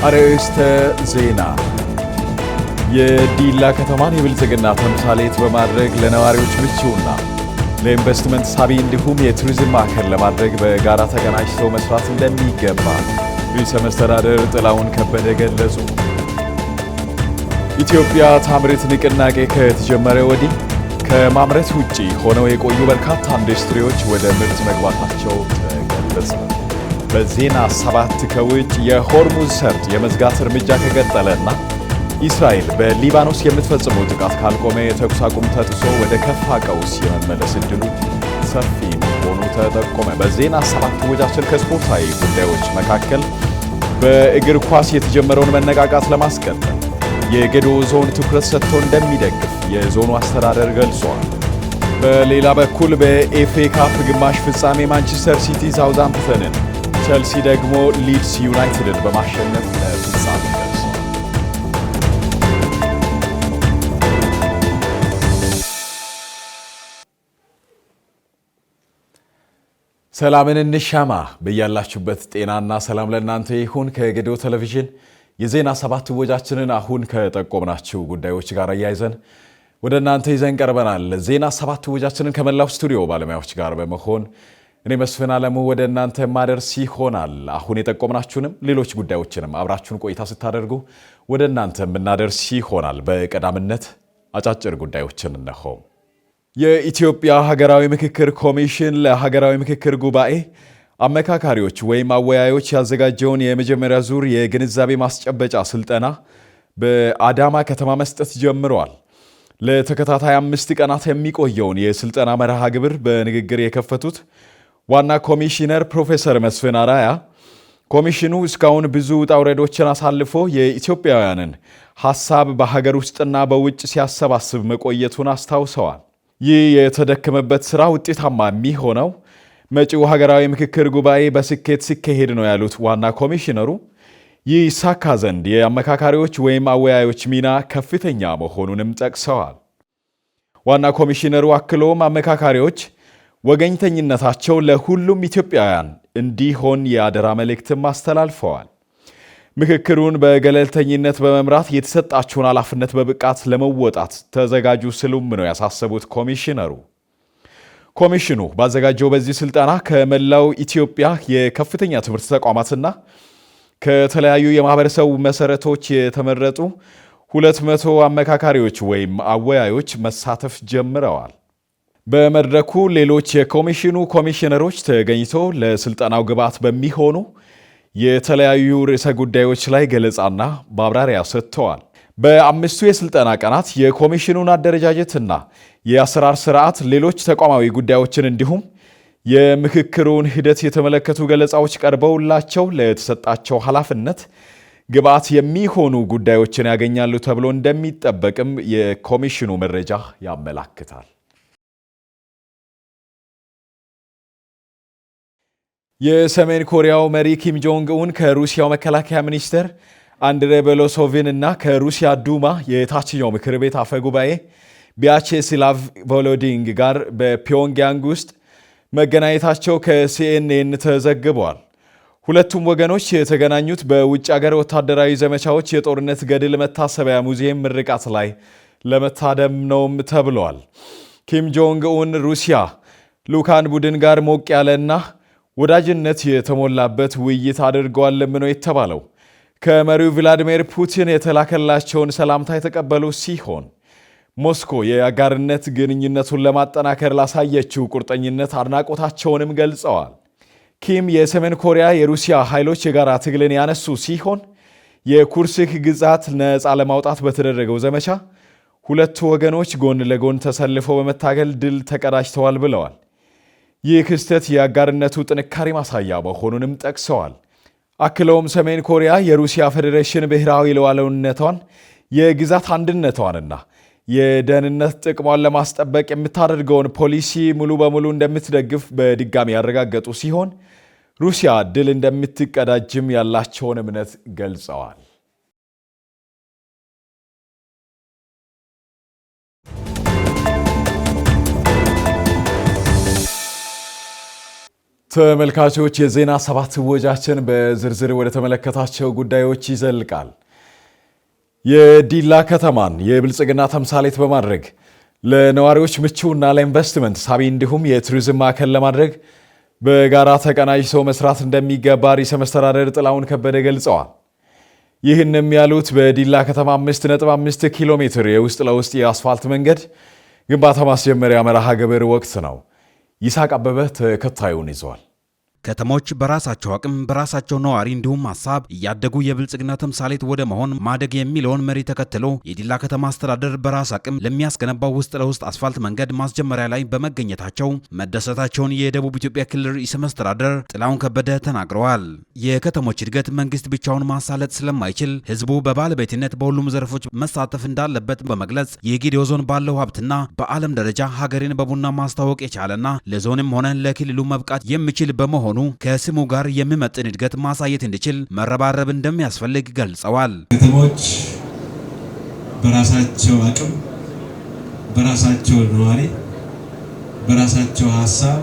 አርዕስተ ዜና የዲላ ከተማን የብልጽግና ተምሳሌት በማድረግ ለነዋሪዎች ምቹና ለኢንቨስትመንት ሳቢ እንዲሁም የቱሪዝም ማዕከል ለማድረግ በጋራ ተቀናጅተው መስራት እንደሚገባ ርዕሰ መስተዳድር ጥላሁን ከበደ ገለጹ። ኢትዮጵያ ታምርት ንቅናቄ ከተጀመረ ወዲህ ከማምረት ውጪ ሆነው የቆዩ በርካታ ኢንዱስትሪዎች ወደ ምርት መግባታቸው ተገለጸ። በዜና 7 ከውጭ የሆርሙዝ ሰርጥ የመዝጋት እርምጃ ከቀጠለና እስራኤል በሊባኖስ የምትፈጽመው ጥቃት ካልቆመ የተኩስ አቁም ተጥሶ ወደ ከፋ ቀውስ የመመለስ ዕድሉ ሰፊ መሆኑ ተጠቆመ። በዜና 7 ወጃችን ከስፖርታዊ ጉዳዮች መካከል በእግር ኳስ የተጀመረውን መነቃቃት ለማስቀጠል የጌዶ ዞን ትኩረት ሰጥቶ እንደሚደግፍ የዞኑ አስተዳደር ገልጿል። በሌላ በኩል በኤፍኤ ካፕ ግማሽ ፍጻሜ ማንቸስተር ሲቲ ሳውዛምፕተንን፣ ቸልሲ ደግሞ ሊድስ ዩናይትድን በማሸነፍ ለፍጻሜ ደርሰዋል። ሰላምን እንሻማ። በያላችሁበት ጤናና ሰላም ለእናንተ ይሁን። ከጌዶ ቴሌቪዥን የዜና 7 ወጃችንን አሁን ከጠቆምናችሁ ጉዳዮች ጋር አያይዘን ወደ እናንተ ይዘን ቀርበናል። ዜና 7 ወጃችንን ከመላው ስቱዲዮ ባለሙያዎች ጋር በመሆን እኔ መስፍን አለሙ ወደ እናንተ ማደርስ ይሆናል። አሁን የጠቆምናችሁንም ሌሎች ጉዳዮችንም አብራችሁን ቆይታ ስታደርጉ ወደ እናንተ የምናደርስ ይሆናል። በቀዳምነት አጫጭር ጉዳዮችን እነሆ። የኢትዮጵያ ሀገራዊ ምክክር ኮሚሽን ለሀገራዊ ምክክር ጉባኤ አመካካሪዎች ወይም አወያዮች ያዘጋጀውን የመጀመሪያ ዙር የግንዛቤ ማስጨበጫ ስልጠና በአዳማ ከተማ መስጠት ጀምረዋል። ለተከታታይ 5 ቀናት የሚቆየውን የስልጠና መርሃ ግብር በንግግር የከፈቱት ዋና ኮሚሽነር ፕሮፌሰር መስፍን አራያ ኮሚሽኑ እስካሁን ብዙ ውጣ ውረዶችን አሳልፎ የኢትዮጵያውያንን ሐሳብ በሀገር ውስጥና በውጭ ሲያሰባስብ መቆየቱን አስታውሰዋል። ይህ የተደከመበት ሥራ ውጤታማ የሚሆነው መጪው ሀገራዊ ምክክር ጉባኤ በስኬት ሲካሄድ ነው ያሉት ዋና ኮሚሽነሩ ይህ ይሳካ ዘንድ የአመካካሪዎች ወይም አወያዮች ሚና ከፍተኛ መሆኑንም ጠቅሰዋል። ዋና ኮሚሽነሩ አክሎም አመካካሪዎች ወገኝተኝነታቸው ለሁሉም ኢትዮጵያውያን እንዲሆን የአደራ መልእክትም አስተላልፈዋል። ምክክሩን በገለልተኝነት በመምራት የተሰጣቸውን ኃላፊነት በብቃት ለመወጣት ተዘጋጁ ሲሉም ነው ያሳሰቡት ኮሚሽነሩ። ኮሚሽኑ ባዘጋጀው በዚህ ስልጠና ከመላው ኢትዮጵያ የከፍተኛ ትምህርት ተቋማትና ከተለያዩ የማህበረሰቡ መሰረቶች የተመረጡ 200 አመካካሪዎች ወይም አወያዮች መሳተፍ ጀምረዋል። በመድረኩ ሌሎች የኮሚሽኑ ኮሚሽነሮች ተገኝተው ለስልጠናው ግብዓት በሚሆኑ የተለያዩ ርዕሰ ጉዳዮች ላይ ገለጻና ማብራሪያ ሰጥተዋል። በ5ቱ የስልጠና ቀናት የኮሚሽኑን አደረጃጀትና የአሰራር ስርዓት፣ ሌሎች ተቋማዊ ጉዳዮችን እንዲሁም የምክክሩን ሂደት የተመለከቱ ገለጻዎች ቀርበውላቸው ለተሰጣቸው ኃላፊነት ግብዓት የሚሆኑ ጉዳዮችን ያገኛሉ ተብሎ እንደሚጠበቅም የኮሚሽኑ መረጃ ያመላክታል። የሰሜን ኮሪያው መሪ ኪም ጆንግ ኡን ከሩሲያው መከላከያ ሚኒስትር አንድሬ ቤሎሶቪን እና ከሩሲያ ዱማ የታችኛው ምክር ቤት አፈ ጉባኤ ቪያቼስላቭ ቮሎዲንግ ጋር በፒዮንግያንግ ውስጥ መገናኘታቸው ከሲኤንኤን ተዘግቧል። ሁለቱም ወገኖች የተገናኙት በውጭ ሀገር ወታደራዊ ዘመቻዎች የጦርነት ገድል መታሰቢያ ሙዚየም ምርቃት ላይ ለመታደም ነውም ተብሏል። ኪም ጆንግ ኡን ሩሲያ ልዑካን ቡድን ጋር ሞቅ ያለና ወዳጅነት የተሞላበት ውይይት አድርገዋልም ነው የተባለው። ከመሪው ቭላዲሚር ፑቲን የተላከላቸውን ሰላምታ የተቀበሉ ሲሆን ሞስኮ የአጋርነት ግንኙነቱን ለማጠናከር ላሳየችው ቁርጠኝነት አድናቆታቸውንም ገልጸዋል። ኪም የሰሜን ኮሪያ የሩሲያ ኃይሎች የጋራ ትግልን ያነሱ ሲሆን የኩርስክ ግዛት ነፃ ለማውጣት በተደረገው ዘመቻ ሁለቱ ወገኖች ጎን ለጎን ተሰልፈው በመታገል ድል ተቀዳጅተዋል ብለዋል። ይህ ክስተት የአጋርነቱ ጥንካሬ ማሳያ መሆኑንም ጠቅሰዋል። አክለውም ሰሜን ኮሪያ የሩሲያ ፌዴሬሽን ብሔራዊ ሉዓላዊነቷን፣ የግዛት አንድነቷንና የደህንነት ጥቅሟን ለማስጠበቅ የምታደርገውን ፖሊሲ ሙሉ በሙሉ እንደምትደግፍ በድጋሚ ያረጋገጡ ሲሆን ሩሲያ ድል እንደምትቀዳጅም ያላቸውን እምነት ገልጸዋል። ተመልካቾች የዜና ሰባት ወጃችን በዝርዝር ወደ ተመለከታቸው ጉዳዮች ይዘልቃል። የዲላ ከተማን የብልጽግና ተምሳሌት በማድረግ ለነዋሪዎች ምቹና ለኢንቨስትመንት ሳቢ እንዲሁም የቱሪዝም ማዕከል ለማድረግ በጋራ ተቀናጅተው መስራት እንደሚገባ ርዕሰ መስተዳድር ጥላሁን ከበደ ገልጸዋል። ይህንም ያሉት በዲላ ከተማ 5.5 ኪሎ ሜትር የውስጥ ለውስጥ የአስፋልት መንገድ ግንባታ ማስጀመሪያ መርሃ ግብር ወቅት ነው። ይስሐቅ አበበ ተከታዩን ይዟል። ከተሞች በራሳቸው አቅም በራሳቸው ነዋሪ እንዲሁም ሐሳብ እያደጉ የብልጽግና ተምሳሌት ወደ መሆን ማደግ የሚለውን መሪ ተከትሎ የዲላ ከተማ አስተዳደር በራስ አቅም ለሚያስገነባው ውስጥ ለውስጥ አስፋልት መንገድ ማስጀመሪያ ላይ በመገኘታቸው መደሰታቸውን የደቡብ ኢትዮጵያ ክልል ርዕሰ መስተዳድር ጥላሁን ከበደ ተናግረዋል። የከተሞች እድገት መንግስት ብቻውን ማሳለጥ ስለማይችል ህዝቡ በባለቤትነት በሁሉም ዘርፎች መሳተፍ እንዳለበት በመግለጽ የጌዴኦ ዞን ባለው ሀብትና በዓለም ደረጃ ሀገርን በቡና ማስተዋወቅ የቻለና ለዞንም ሆነ ለክልሉ መብቃት የሚችል በመሆኑ ከስሙ ጋር የሚመጥን እድገት ማሳየት እንዲችል መረባረብ እንደሚያስፈልግ ገልጸዋል። ከተሞች በራሳቸው አቅም በራሳቸው ነዋሪ በራሳቸው ሐሳብ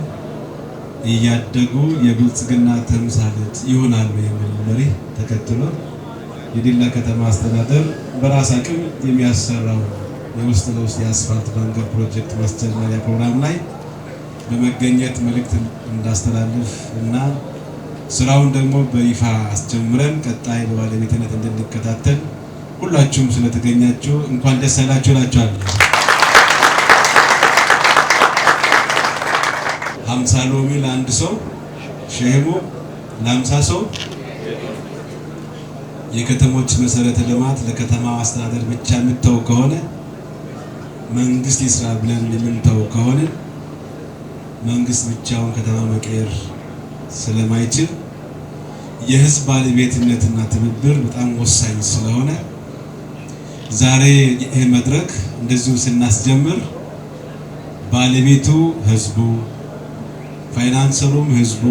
እያደጉ የብልጽግና ተምሳሌት ይሆናሉ የሚል መሪ ተከትሎ የዲላ ከተማ አስተዳደር በራስ አቅም የሚያሰራው የውስጥ ለውስጥ የአስፋልት መንገድ ፕሮጀክት ማስጀመሪያ ፕሮግራም ላይ በመገኘት መልእክት እንዳስተላልፍ እና ስራውን ደግሞ በይፋ አስጀምረን ቀጣይ በባለቤትነት እንድንከታተል ሁላችሁም ስለተገኛችሁ እንኳን ደስ ያላችሁ እላችኋለሁ። 50 ሎሚ ለአንድ ሰው ሸሄሞ ለ50 ሰው የከተሞች መሰረተ ልማት ለከተማ አስተዳደር ብቻ የምተው ከሆነ መንግስት ይስራ ብለን የምንተው ከሆነ መንግስት ብቻውን ከተማ መቀየር ስለማይችል የህዝብ ባለቤትነትና ትብብር በጣም ወሳኝ ስለሆነ ዛሬ ይሄ መድረክ እንደዚሁ ስናስጀምር ባለቤቱ ህዝቡ፣ ፋይናንሰሩም ህዝቡ፣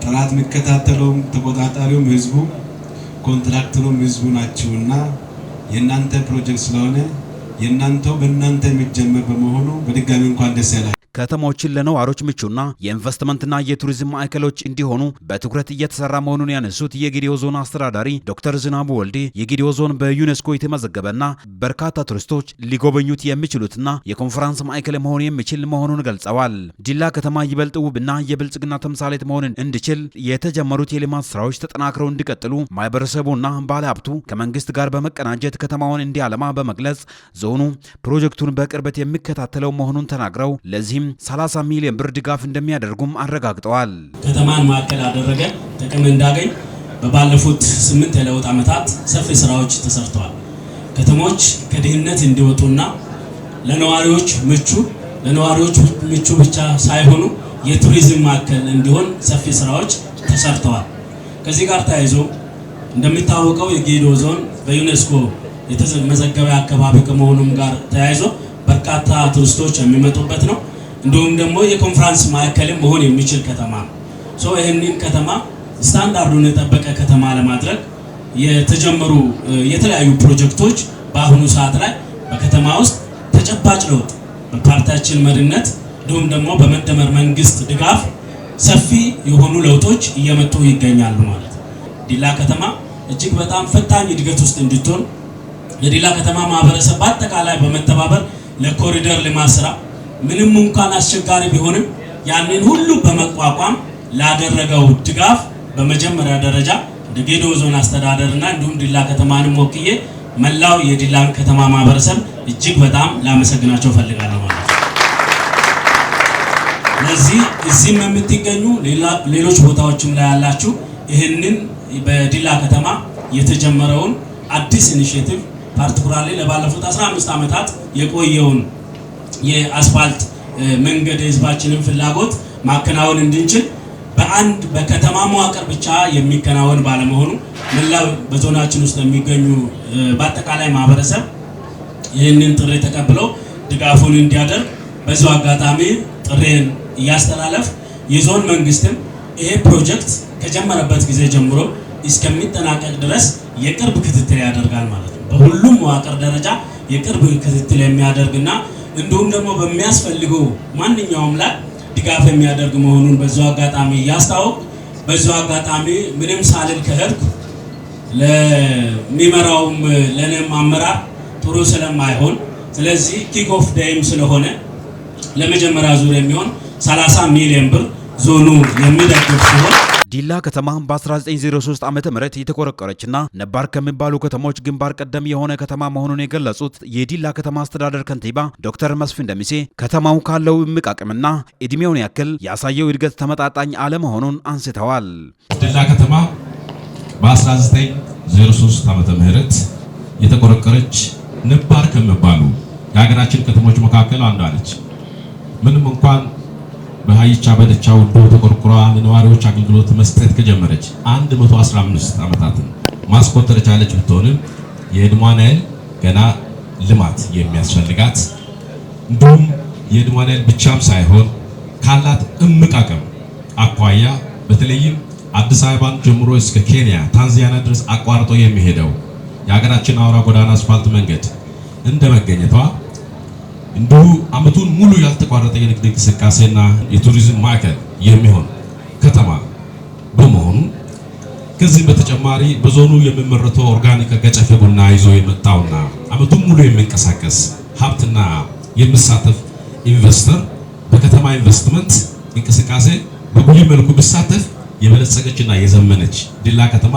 ጥራት የሚከታተለውም ተቆጣጣሪውም ህዝቡ፣ ኮንትራክተሩም ህዝቡ ናቸውና የእናንተ ፕሮጀክት ስለሆነ የእናንተው በእናንተ የሚጀመር በመሆኑ በድጋሚ እንኳን ደስ ያላችሁ። ከተሞችን ለነዋሪዎች ምቹና የኢንቨስትመንትና የቱሪዝም ማዕከሎች እንዲሆኑ በትኩረት እየተሰራ መሆኑን ያነሱት የጌዴኦ ዞን አስተዳዳሪ ዶክተር ዝናቡ ወልዴ የጌዴኦ ዞን በዩኔስኮ የተመዘገበና በርካታ ቱሪስቶች ሊጎበኙት የሚችሉትና የኮንፈረንስ ማዕከል መሆን የሚችል መሆኑን ገልጸዋል። ዲላ ከተማ ይበልጥ ውብና የብልጽግና ተምሳሌት መሆንን እንዲችል የተጀመሩት የልማት ስራዎች ተጠናክረው እንዲቀጥሉ ማህበረሰቡና ባለሀብቱ ከመንግስት ጋር በመቀናጀት ከተማውን እንዲያለማ በመግለጽ ዞኑ ፕሮጀክቱን በቅርበት የሚከታተለው መሆኑን ተናግረው ለዚህ 30 ሚሊዮን ብር ድጋፍ እንደሚያደርጉም አረጋግጠዋል። ከተማን ማዕከል ያደረገ ጥቅም እንዳገኝ በባለፉት 8 የለውጥ ዓመታት ሰፊ ስራዎች ተሰርተዋል። ከተሞች ከድህነት እንዲወጡና ለነዋሪዎች ምቹ ብቻ ሳይሆኑ የቱሪዝም ማዕከል እንዲሆን ሰፊ ስራዎች ተሰርተዋል። ከዚህ ጋር ተያይዞ እንደሚታወቀው የጌዴኦ ዞን በዩኔስኮ የተመዘገበ አካባቢ ከመሆኑም ጋር ተያይዞ በርካታ ቱሪስቶች የሚመጡበት ነው። እንዲሁም ደግሞ የኮንፈረንስ ማዕከል መሆን የሚችል ከተማ ነው። ይህንን ከተማ ስታንዳርዱን የጠበቀ ከተማ ለማድረግ የተጀመሩ የተለያዩ ፕሮጀክቶች በአሁኑ ሰዓት ላይ በከተማ ውስጥ ተጨባጭ ለውጥ በፓርቲያችን መሪነት እንዲሁም ደግሞ በመደመር መንግስት ድጋፍ ሰፊ የሆኑ ለውጦች እየመጡ ይገኛሉ ማለት ነው። ዲላ ከተማ እጅግ በጣም ፈጣን እድገት ውስጥ እንድትሆን የዲላ ከተማ ማህበረሰብ በአጠቃላይ በመተባበር ለኮሪደር ልማት ስራ ምንም እንኳን አስቸጋሪ ቢሆንም ያንን ሁሉ በመቋቋም ላደረገው ድጋፍ በመጀመሪያ ደረጃ እንደ ጌዴኦ ዞን አስተዳደርና እንዲሁም ዲላ ከተማንም ወክዬ መላው የዲላን ከተማ ማህበረሰብ እጅግ በጣም ላመሰግናቸው ፈልጋለሁ ማለት ነው። ለዚህ እዚህም የምትገኙ ሌሎች ቦታዎችም ላይ ያላችሁ ይህንን በዲላ ከተማ የተጀመረውን አዲስ ኢኒሼቲቭ ፓርቲኩላርሊ ለባለፉት 15 ዓመታት የቆየውን የአስፋልት መንገድ ህዝባችንን ፍላጎት ማከናወን እንድንችል በአንድ በከተማ መዋቅር ብቻ የሚከናወን ባለመሆኑ መላው በዞናችን ውስጥ የሚገኙ በአጠቃላይ ማህበረሰብ ይህንን ጥሪ ተቀብለው ድጋፉን እንዲያደርግ በዚሁ አጋጣሚ ጥሬን እያስተላለፍ የዞን መንግስትም ይሄ ፕሮጀክት ከጀመረበት ጊዜ ጀምሮ እስከሚጠናቀቅ ድረስ የቅርብ ክትትል ያደርጋል ማለት ነው። በሁሉም መዋቅር ደረጃ የቅርብ ክትትል የሚያደርግና እንዲሁም ደግሞ በሚያስፈልገው ማንኛውም ላይ ድጋፍ የሚያደርግ መሆኑን በዛው አጋጣሚ ያስታውቅ። በዛው አጋጣሚ ምንም ሳልል ከሄድኩ ለሚመራውም ለኔም አመራር ጥሩ ስለማይሆን ስለዚህ ኪክ ኦፍ ዴይም ስለሆነ ለመጀመሪያ ዙር የሚሆን 30 ሚሊዮን ብር ዞኑ የሚደግፍ ሲሆን ዲላ ከተማ በ1903 ዓመተ ምህረት የተቆረቆረችና ነባር ከሚባሉ ከተሞች ግንባር ቀደም የሆነ ከተማ መሆኑን የገለጹት የዲላ ከተማ አስተዳደር ከንቲባ ዶክተር መስፍን ደምሴ ከተማው ካለው እምቅ አቅምና እድሜውን ያክል ያሳየው እድገት ተመጣጣኝ አለመሆኑን አንስተዋል። ዲላ ከተማ በ1903 ዓመተ ምህረት የተቆረቆረች ነባር ከሚባሉ የሀገራችን ከተሞች መካከል አንዷ ነች። ምንም እንኳን በሃይቻ በደቻ ወዶ ተቆርቁራ ለነዋሪዎች አገልግሎት መስጠት ከጀመረች 115 ዓመታትን ማስቆጠር ቻለች ብትሆንም የዕድሜዋን ያህል ገና ልማት የሚያስፈልጋት እንዲሁም የዕድሜዋን ያህል ብቻም ሳይሆን ካላት እምቅ አቅም አኳያ በተለይም አዲስ አበባን ጀምሮ እስከ ኬንያ ታንዛኒያ ድረስ አቋርጦ የሚሄደው የሀገራችን አውራ ጎዳና አስፋልት መንገድ እንደመገኘቷ እንዲሁ ዓመቱን ሙሉ ያልተቋረጠ የንግድ እንቅስቃሴና የቱሪዝም ማዕከል የሚሆን ከተማ በመሆኑ ከዚህ በተጨማሪ በዞኑ የሚመረተው ኦርጋኒክ ገጨፌ ቡና ይዞ የመጣውና ዓመቱን ሙሉ የሚንቀሳቀስ ሀብትና የሚሳተፍ ኢንቨስተር በከተማ ኢንቨስትመንት እንቅስቃሴ በጉልህ መልኩ ቢሳተፍ የበለጸገችና የዘመነች ዲላ ከተማ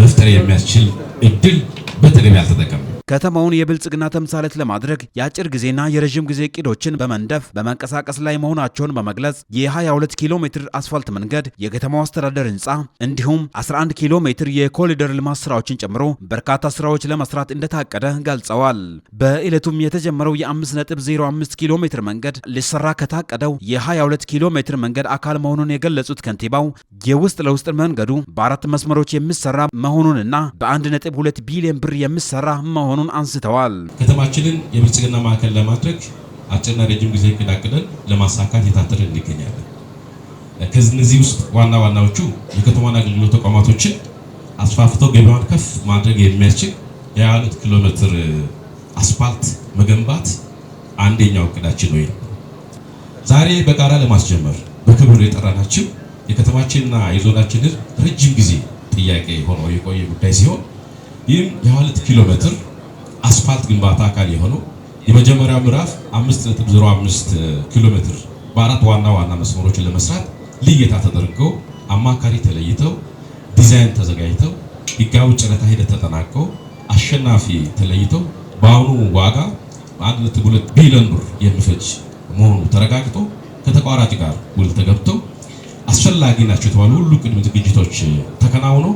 መፍጠር የሚያስችል እድል በተለይ ያልተጠቀመ ከተማውን የብልጽግና ተምሳሌት ለማድረግ የአጭር ጊዜና የረጅም ጊዜ እቅዶችን በመንደፍ በመንቀሳቀስ ላይ መሆናቸውን በመግለጽ የ22 ኪሎ ሜትር አስፋልት መንገድ፣ የከተማው አስተዳደር ህንፃ እንዲሁም 11 ኪሎ ሜትር የኮሪደር ልማት ስራዎችን ጨምሮ በርካታ ስራዎች ለመስራት እንደታቀደ ገልጸዋል። በዕለቱም የተጀመረው የ5.05 ኪሎ ሜትር መንገድ ሊሰራ ከታቀደው የ22 ኪሎ ሜትር መንገድ አካል መሆኑን የገለጹት ከንቲባው የውስጥ ለውስጥ መንገዱ በ4 መስመሮች የሚሰራ መሆኑንና በ1.2 ቢሊዮን ብር የሚሰራ መሆኑን አንስተዋል። ከተማችንን የብልጽግና ማዕከል ለማድረግ አጭርና ረጅም ጊዜ እቅድ አቅደን ለማሳካት የታተርን እንገኛለን። ከዚህ ውስጥ ዋና ዋናዎቹ የከተማና አገልግሎት ተቋማቶችን አስፋፍተው ገበያውን ከፍ ማድረግ የሚያስችል የ22 ኪሎ ሜትር አስፋልት መገንባት አንደኛው እቅዳችን ነው። ዛሬ በጋራ ለማስጀመር በክብር የጠራናችሁ የከተማችንና የዞናችን ረጅም ጊዜ ጥያቄ ሆኖ የቆየ ጉዳይ ሲሆን ይህም የ22 ኪሎ ሜትር አስፋልት ግንባታ አካል የሆነው የመጀመሪያው ምዕራፍ 5.05 ኪሎ ሜትር በአራት ዋና ዋና መስመሮችን ለመስራት ልየታ ተደርገው አማካሪ ተለይተው ዲዛይን ተዘጋጅተው ህጋዊ ጨረታ ሂደት ተጠናቀው አሸናፊ ተለይተው በአሁኑ ዋጋ 1.2 ቢሊዮን ብር የሚፈጅ መሆኑ ተረጋግጦ ከተቋራጭ ጋር ውል ተገብተው አስፈላጊ ናቸው የተባሉ ሁሉ ቅድመ ዝግጅቶች ተከናውኖ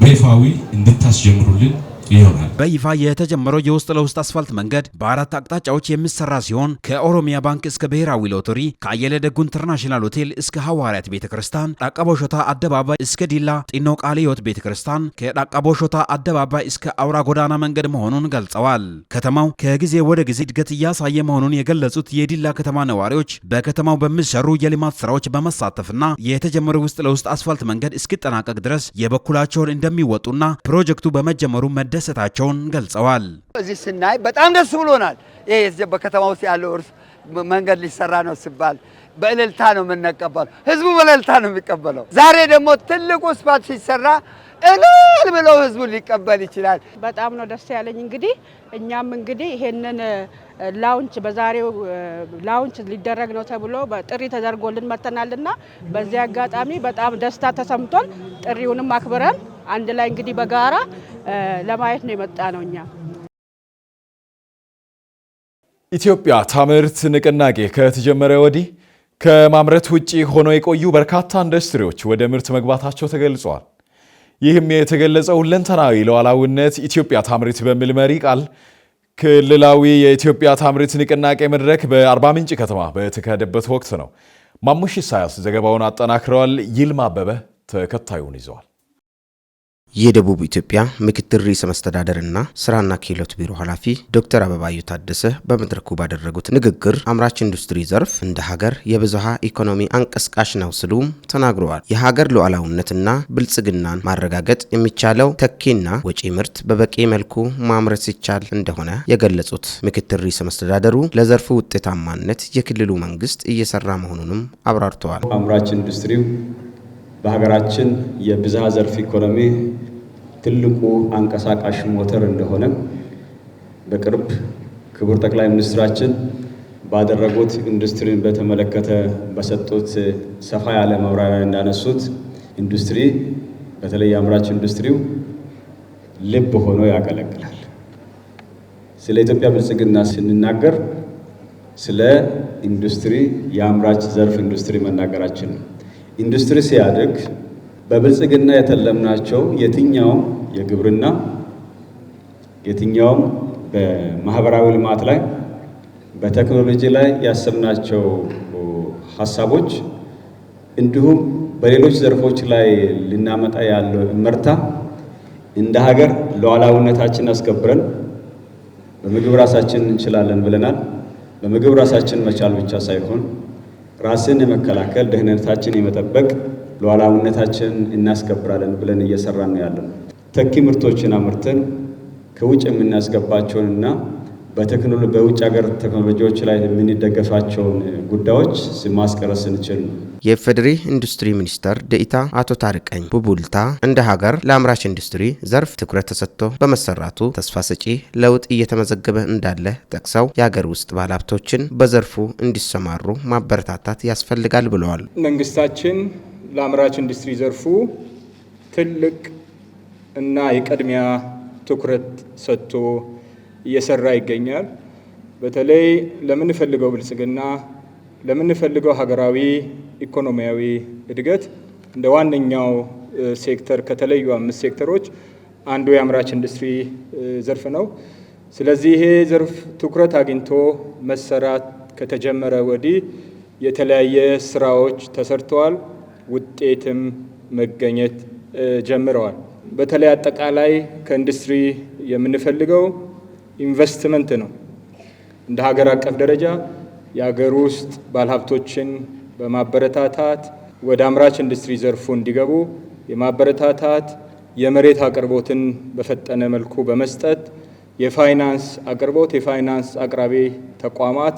በይፋዊ እንድታስጀምሩልን ይሆናል። በይፋ የተጀመረው የውስጥ ለውስጥ አስፋልት መንገድ በአራት አቅጣጫዎች የሚሰራ ሲሆን ከኦሮሚያ ባንክ እስከ ብሔራዊ ሎተሪ፣ ከአየለ ደጉ ኢንተርናሽናል ሆቴል እስከ ሐዋርያት ቤተክርስቲያን፣ ዳቃቦሾታ አደባባይ እስከ ዲላ ጢኖ ቃለ ሕይወት ቤተክርስቲያን፣ ከዳቃቦሾታ አደባባይ እስከ አውራ ጎዳና መንገድ መሆኑን ገልጸዋል። ከተማው ከጊዜ ወደ ጊዜ እድገት እያሳየ መሆኑን የገለጹት የዲላ ከተማ ነዋሪዎች በከተማው በሚሰሩ የልማት ስራዎች በመሳተፍና የተጀመረው ውስጥ ለውስጥ አስፋልት መንገድ እስኪጠናቀቅ ድረስ የበኩላቸውን እንደሚወጡና ፕሮጀክቱ በመጀመሩ መደሰታቸውን ገልጸዋል። እዚህ ስናይ በጣም ደስ ብሎናል። ይሄ በከተማ ውስጥ ያለው መንገድ ሊሰራ ነው ሲባል በእልልታ ነው የምንቀበለው። ህዝቡ በእልልታ ነው የሚቀበለው። ዛሬ ደግሞ ትልቁ አስፋልት ሲሰራ እልል ብለው ህዝቡ ሊቀበል ይችላል። በጣም ነው ደስ ያለኝ። እንግዲህ እኛም እንግዲህ ይሄንን ላውንች በዛሬው ላውንች ሊደረግ ነው ተብሎ በጥሪ ተደርጎልን መተናልና በዚህ አጋጣሚ በጣም ደስታ ተሰምቶን ጥሪውንም አክብረን አንድ ላይ እንግዲህ በጋራ ለማየት ነው የመጣ ነው። እኛ ኢትዮጵያ ታምርት ንቅናቄ ከተጀመረ ወዲህ ከማምረት ውጪ ሆነው የቆዩ በርካታ ኢንዱስትሪዎች ወደ ምርት መግባታቸው ተገልጿል። ይህም የተገለጸው ሁለንተናዊ ሉዓላዊነት ኢትዮጵያ ታምርት በሚል መሪ ቃል ክልላዊ የኢትዮጵያ ታምርት ንቅናቄ መድረክ በአርባ ምንጭ ከተማ በተካሄደበት ወቅት ነው። ማሙሽ ኢሳያስ ዘገባውን አጠናክረዋል። ይልማ አበበ ተከታዩን ይዘዋል። የደቡብ ኢትዮጵያ ምክትል ርዕሰ መስተዳደርና ስራና ክህሎት ቢሮ ኃላፊ ዶክተር አበባዩ ታደሰ በመድረኩ ባደረጉት ንግግር አምራች ኢንዱስትሪ ዘርፍ እንደ ሀገር የብዝሃ ኢኮኖሚ አንቀሳቃሽ ነው ሲሉም ተናግረዋል። የሀገር ሉዓላዊነትና ብልጽግናን ማረጋገጥ የሚቻለው ተኪና ወጪ ምርት በበቂ መልኩ ማምረት ሲቻል እንደሆነ የገለጹት ምክትል ርዕሰ መስተዳደሩ ለዘርፉ ውጤታማነት የክልሉ መንግስት እየሰራ መሆኑንም አብራርተዋል። አምራች ኢንዱስትሪው በሀገራችን የብዝሃ ዘርፍ ኢኮኖሚ ትልቁ አንቀሳቃሽ ሞተር እንደሆነ በቅርብ ክቡር ጠቅላይ ሚኒስትራችን ባደረጉት ኢንዱስትሪን በተመለከተ በሰጡት ሰፋ ያለ ማብራሪያ እንዳነሱት ኢንዱስትሪ በተለይ አምራች ኢንዱስትሪው ልብ ሆኖ ያገለግላል። ስለ ኢትዮጵያ ብልጽግና ስንናገር ስለ ኢንዱስትሪ የአምራች ዘርፍ ኢንዱስትሪ መናገራችን ነው። ኢንዱስትሪ ሲያድግ በብልጽግና የተለምናቸው የትኛውም የግብርና የትኛውም በማህበራዊ ልማት ላይ በቴክኖሎጂ ላይ ያሰብናቸው ሐሳቦች እንዲሁም በሌሎች ዘርፎች ላይ ልናመጣ ያለው እመርታ እንደ ሀገር ሉዓላዊነታችን አስከብረን በምግብ ራሳችን እንችላለን ብለናል። በምግብ ራሳችን መቻል ብቻ ሳይሆን ራስን የመከላከል ደህንነታችን የመጠበቅ ሉዓላዊነታችን እናስከብራለን ብለን እየሰራን ነው ያለነው። ተኪ ምርቶችን አምርተን ከውጭ የምናስገባቸውንና በውጭ ሀገር ቴክኖሎጂዎች ላይ የምንደገፋቸውን ጉዳዮች ማስቀረት ስንችል ነው። የፌዴሪ ኢንዱስትሪ ሚኒስተር ዴኤታ አቶ ታርቀኝ ቡቡልታ እንደ ሀገር ለአምራች ኢንዱስትሪ ዘርፍ ትኩረት ተሰጥቶ በመሰራቱ ተስፋ ሰጪ ለውጥ እየተመዘገበ እንዳለ ጠቅሰው የሀገር ውስጥ ባለሀብቶችን በዘርፉ እንዲሰማሩ ማበረታታት ያስፈልጋል ብለዋል። መንግስታችን ለአምራች ኢንዱስትሪ ዘርፉ ትልቅ እና የቅድሚያ ትኩረት ሰጥቶ እየሰራ ይገኛል። በተለይ ለምንፈልገው ብልጽግና ለምንፈልገው ሀገራዊ ኢኮኖሚያዊ እድገት እንደ ዋነኛው ሴክተር ከተለዩ 5 ሴክተሮች አንዱ የአምራች ኢንዱስትሪ ዘርፍ ነው። ስለዚህ ይሄ ዘርፍ ትኩረት አግኝቶ መሰራት ከተጀመረ ወዲህ የተለያየ ስራዎች ተሰርተዋል፣ ውጤትም መገኘት ጀምረዋል። በተለይ አጠቃላይ ከኢንዱስትሪ የምንፈልገው ኢንቨስትመንት ነው። እንደ ሀገር አቀፍ ደረጃ የሀገር ውስጥ ባለሀብቶችን በማበረታታት ወደ አምራች ኢንዱስትሪ ዘርፉ እንዲገቡ የማበረታታት የመሬት አቅርቦትን በፈጠነ መልኩ በመስጠት የፋይናንስ አቅርቦት የፋይናንስ አቅራቢ ተቋማት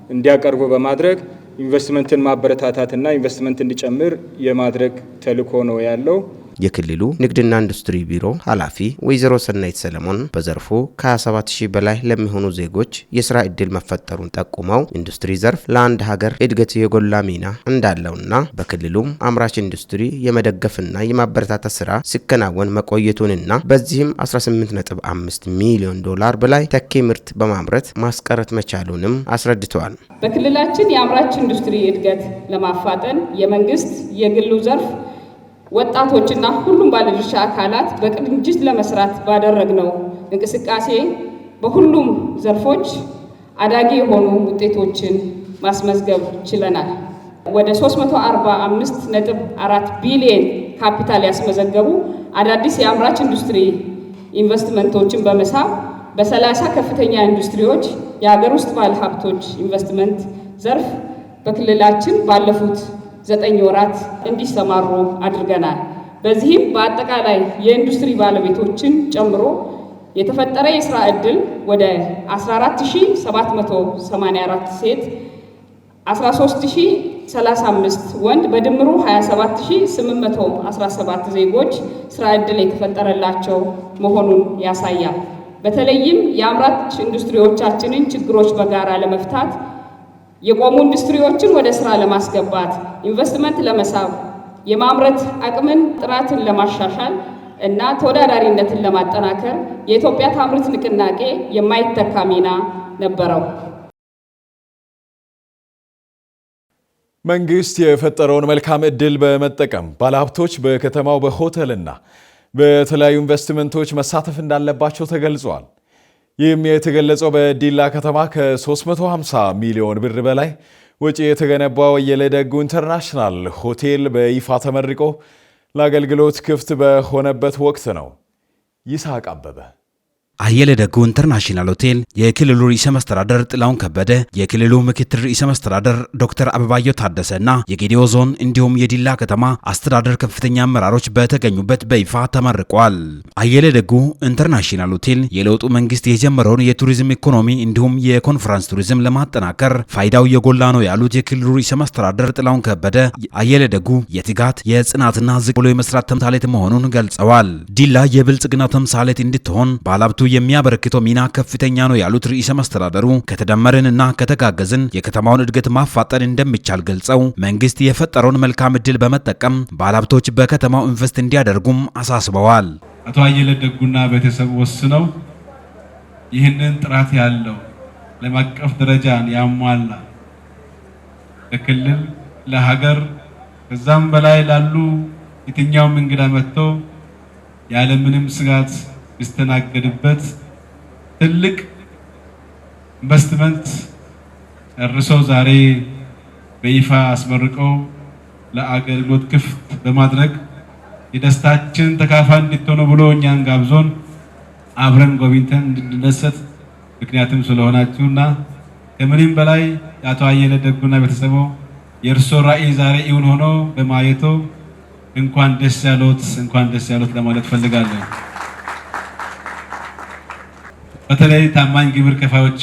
እንዲያቀርቡ በማድረግ ኢንቨስትመንትን ማበረታታትና ኢንቨስትመንት እንዲጨምር የማድረግ ተልዕኮ ነው ያለው። የክልሉ ንግድና ኢንዱስትሪ ቢሮ ኃላፊ ወይዘሮ ሰናይት ሰለሞን በዘርፉ ከ27000 በላይ ለሚሆኑ ዜጎች የስራ ዕድል መፈጠሩን ጠቁመው ኢንዱስትሪ ዘርፍ ለአንድ ሀገር እድገት የጎላ ሚና እንዳለውና በክልሉም አምራች ኢንዱስትሪ የመደገፍና የማበረታታት ስራ ሲከናወን መቆየቱንና በዚህም 18.5 ሚሊዮን ዶላር በላይ ተኪ ምርት በማምረት ማስቀረት መቻሉንም አስረድተዋል። በክልላችን የአምራች ኢንዱስትሪ እድገት ለማፋጠን የመንግስት የግሉ ዘርፍ ወጣቶችና ሁሉም ባለድርሻ አካላት በቅንጅት ለመስራት ባደረግነው እንቅስቃሴ በሁሉም ዘርፎች አዳጊ የሆኑ ውጤቶችን ማስመዝገብ ችለናል። ወደ 345.4 ቢሊዮን ካፒታል ያስመዘገቡ አዳዲስ የአምራች ኢንዱስትሪ ኢንቨስትመንቶችን በመሳብ በ30 ከፍተኛ ኢንዱስትሪዎች የሀገር ውስጥ ባለሀብቶች ኢንቨስትመንት ዘርፍ በክልላችን ባለፉት 9 ወራት እንዲሰማሩ አድርገናል። በዚህም በአጠቃላይ የኢንዱስትሪ ባለቤቶችን ጨምሮ የተፈጠረ የስራ ዕድል ወደ 14784 ሴት፣ 13035 ወንድ በድምሩ 27817 ዜጎች ስራ ዕድል የተፈጠረላቸው መሆኑን ያሳያል። በተለይም የአምራች ኢንዱስትሪዎቻችንን ችግሮች በጋራ ለመፍታት የቆሙ ኢንዱስትሪዎችን ወደ ስራ ለማስገባት ኢንቨስትመንት ለመሳብ የማምረት አቅምን ጥራትን ለማሻሻል እና ተወዳዳሪነትን ለማጠናከር የኢትዮጵያ ታምርት ንቅናቄ የማይተካ ሚና ነበረው። መንግስት የፈጠረውን መልካም ዕድል በመጠቀም ባለሀብቶች በከተማው በሆቴልና በተለያዩ ኢንቨስትመንቶች መሳተፍ እንዳለባቸው ተገልጿል። ይህም የተገለጸው በዲላ ከተማ ከ350 ሚሊዮን ብር በላይ ወጪ የተገነባው የለደጉ ኢንተርናሽናል ሆቴል በይፋ ተመርቆ ለአገልግሎት ክፍት በሆነበት ወቅት ነው። ይስሐቅ አበበ አየለ ደጉ ኢንተርናሽናል ሆቴል የክልሉ ርዕሰ መስተዳደር ጥላሁን ከበደ፣ የክልሉ ምክትል ርዕሰ መስተዳደር ዶክተር አበባየሁ ታደሰና የጌዲዮ ዞን እንዲሁም የዲላ ከተማ አስተዳደር ከፍተኛ አመራሮች በተገኙበት በይፋ ተመርቋል። አየለ ደጉ ኢንተርናሽናል ሆቴል የለውጡ መንግስት የጀመረውን የቱሪዝም ኢኮኖሚ እንዲሁም የኮንፈረንስ ቱሪዝም ለማጠናከር ፋይዳው የጎላ ነው ያሉት የክልሉ ርዕሰ መስተዳደር ጥላሁን ከበደ አየለ ደጉ የትጋት የጽናትና ዝቅ ብሎ የመስራት ተምሳሌት መሆኑን ገልጸዋል። ዲላ የብልጽግና ተምሳሌት እንድትሆን ባለሀብቱ የሚያበረክተው ሚና ከፍተኛ ነው ያሉት ርዕሰ መስተዳደሩ ከተደመርንና ከተጋገዝን የከተማውን እድገት ማፋጠን እንደሚቻል ገልጸው መንግስት የፈጠረውን መልካም እድል በመጠቀም ባለሀብቶች በከተማው ኢንቨስት እንዲያደርጉም አሳስበዋል። አቶ አየለ ደጉና ቤተሰቡ ወስነው ይህንን ጥራት ያለው ዓለም አቀፍ ደረጃን ያሟላ ለክልል ለሀገር ከዛም በላይ ላሉ የትኛውም እንግዳ መጥቶ ያለምንም ስጋት ይስተናገድበት ትልቅ ኢንቨስትመንት እርሰው ዛሬ በይፋ አስመርቀው ለአገልግሎት ክፍት በማድረግ የደስታችን ተካፋይ እንድትሆኑ ብሎ እኛን ጋብዞን አብረን ጎብኝተን እንድንደሰት ምክንያቱም ስለሆናችሁና ከምንም በላይ የአቶ አየለ ደጉና ቤተሰቡ የእርሶ ራዕይ ዛሬ እውን ሆኖ በማየቶ እንኳን ደስ ያሎት ለማለት ፈልጋለሁ። በተለይ ታማኝ ግብር ከፋዮች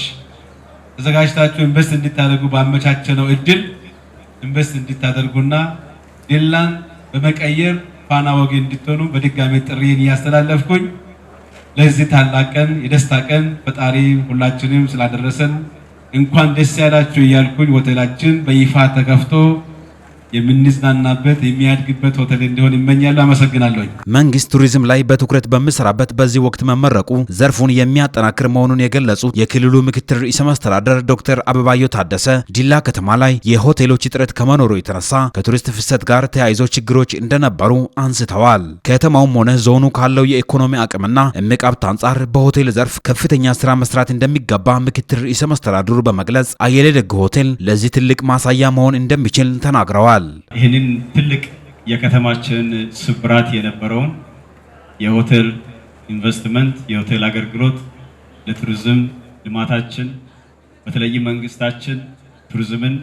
ተዘጋጅታችሁ ኢንቨስት እንድታደርጉ ባመቻቸነው እድል ኢንቨስት እንድታደርጉና ዲላን በመቀየር ፋና ወጊ እንድትሆኑ በድጋሚ ጥሪን እያስተላለፍኩኝ ለዚህ ታላቅ ቀን የደስታ ቀን ፈጣሪ ሁላችንም ስላደረሰን እንኳን ደስ ያላችሁ እያልኩኝ ሆቴላችን በይፋ ተከፍቶ የምንዝናናበት የሚያድግበት ሆቴል እንዲሆን ይመኛሉ። አመሰግናለሁ። መንግስት ቱሪዝም ላይ በትኩረት በሚሰራበት በዚህ ወቅት መመረቁ ዘርፉን የሚያጠናክር መሆኑን የገለጹት የክልሉ ምክትል ርዕሰ መስተዳደር ዶክተር አበባየሁ ታደሰ ዲላ ከተማ ላይ የሆቴሎች እጥረት ከመኖሩ የተነሳ ከቱሪስት ፍሰት ጋር ተያይዞ ችግሮች እንደነበሩ አንስተዋል። ከተማውም ሆነ ዞኑ ካለው የኢኮኖሚ አቅምና እምቅ ሀብት አንጻር በሆቴል ዘርፍ ከፍተኛ ስራ መስራት እንደሚገባ ምክትል ርዕሰ መስተዳድሩ በመግለጽ አየለ ደጉ ሆቴል ለዚህ ትልቅ ማሳያ መሆን እንደሚችል ተናግረዋል። ይህንን ትልቅ የከተማችን ስብራት የነበረውን የሆቴል ኢንቨስትመንት የሆቴል አገልግሎት ለቱሪዝም ልማታችን በተለይ መንግስታችን ቱሪዝምን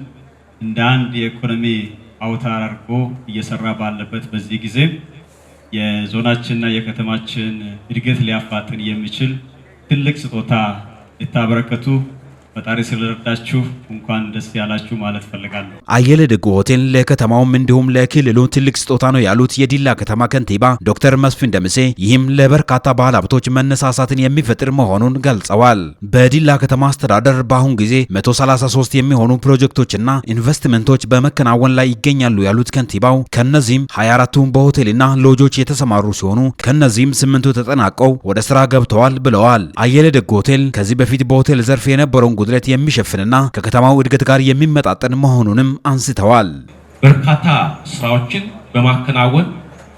እንደ አንድ የኢኮኖሚ አውታር አድርጎ እየሰራ ባለበት በዚህ ጊዜ የዞናችንና የከተማችን እድገት ሊያፋጥን የሚችል ትልቅ ስጦታ ልታበረከቱ ፈጣሪ ስለረዳችሁ እንኳን ደስ ያላችሁ ማለት ፈልጋለሁ። አየለ ደጉ ሆቴል ለከተማውም እንዲሁም ለክልሉ ትልቅ ስጦታ ነው ያሉት የዲላ ከተማ ከንቲባ ዶክተር መስፍን ደምሴ ይህም ለበርካታ ባለሀብቶች መነሳሳትን የሚፈጥር መሆኑን ገልጸዋል። በዲላ ከተማ አስተዳደር በአሁን ጊዜ 133 የሚሆኑ ፕሮጀክቶችና ኢንቨስትመንቶች በመከናወን ላይ ይገኛሉ ያሉት ከንቲባው ከነዚህም 24ቱ በሆቴልና ሎጆች የተሰማሩ ሲሆኑ ከነዚህም 8ቱ ተጠናቀው ወደ ስራ ገብተዋል ብለዋል። አየለ ደጉ ሆቴል ከዚህ በፊት በሆቴል ዘርፍ የነበረውን ጉድለት የሚሸፍንና ከከተማው እድገት ጋር የሚመጣጠን መሆኑንም አንስተዋል። በርካታ ስራዎችን በማከናወን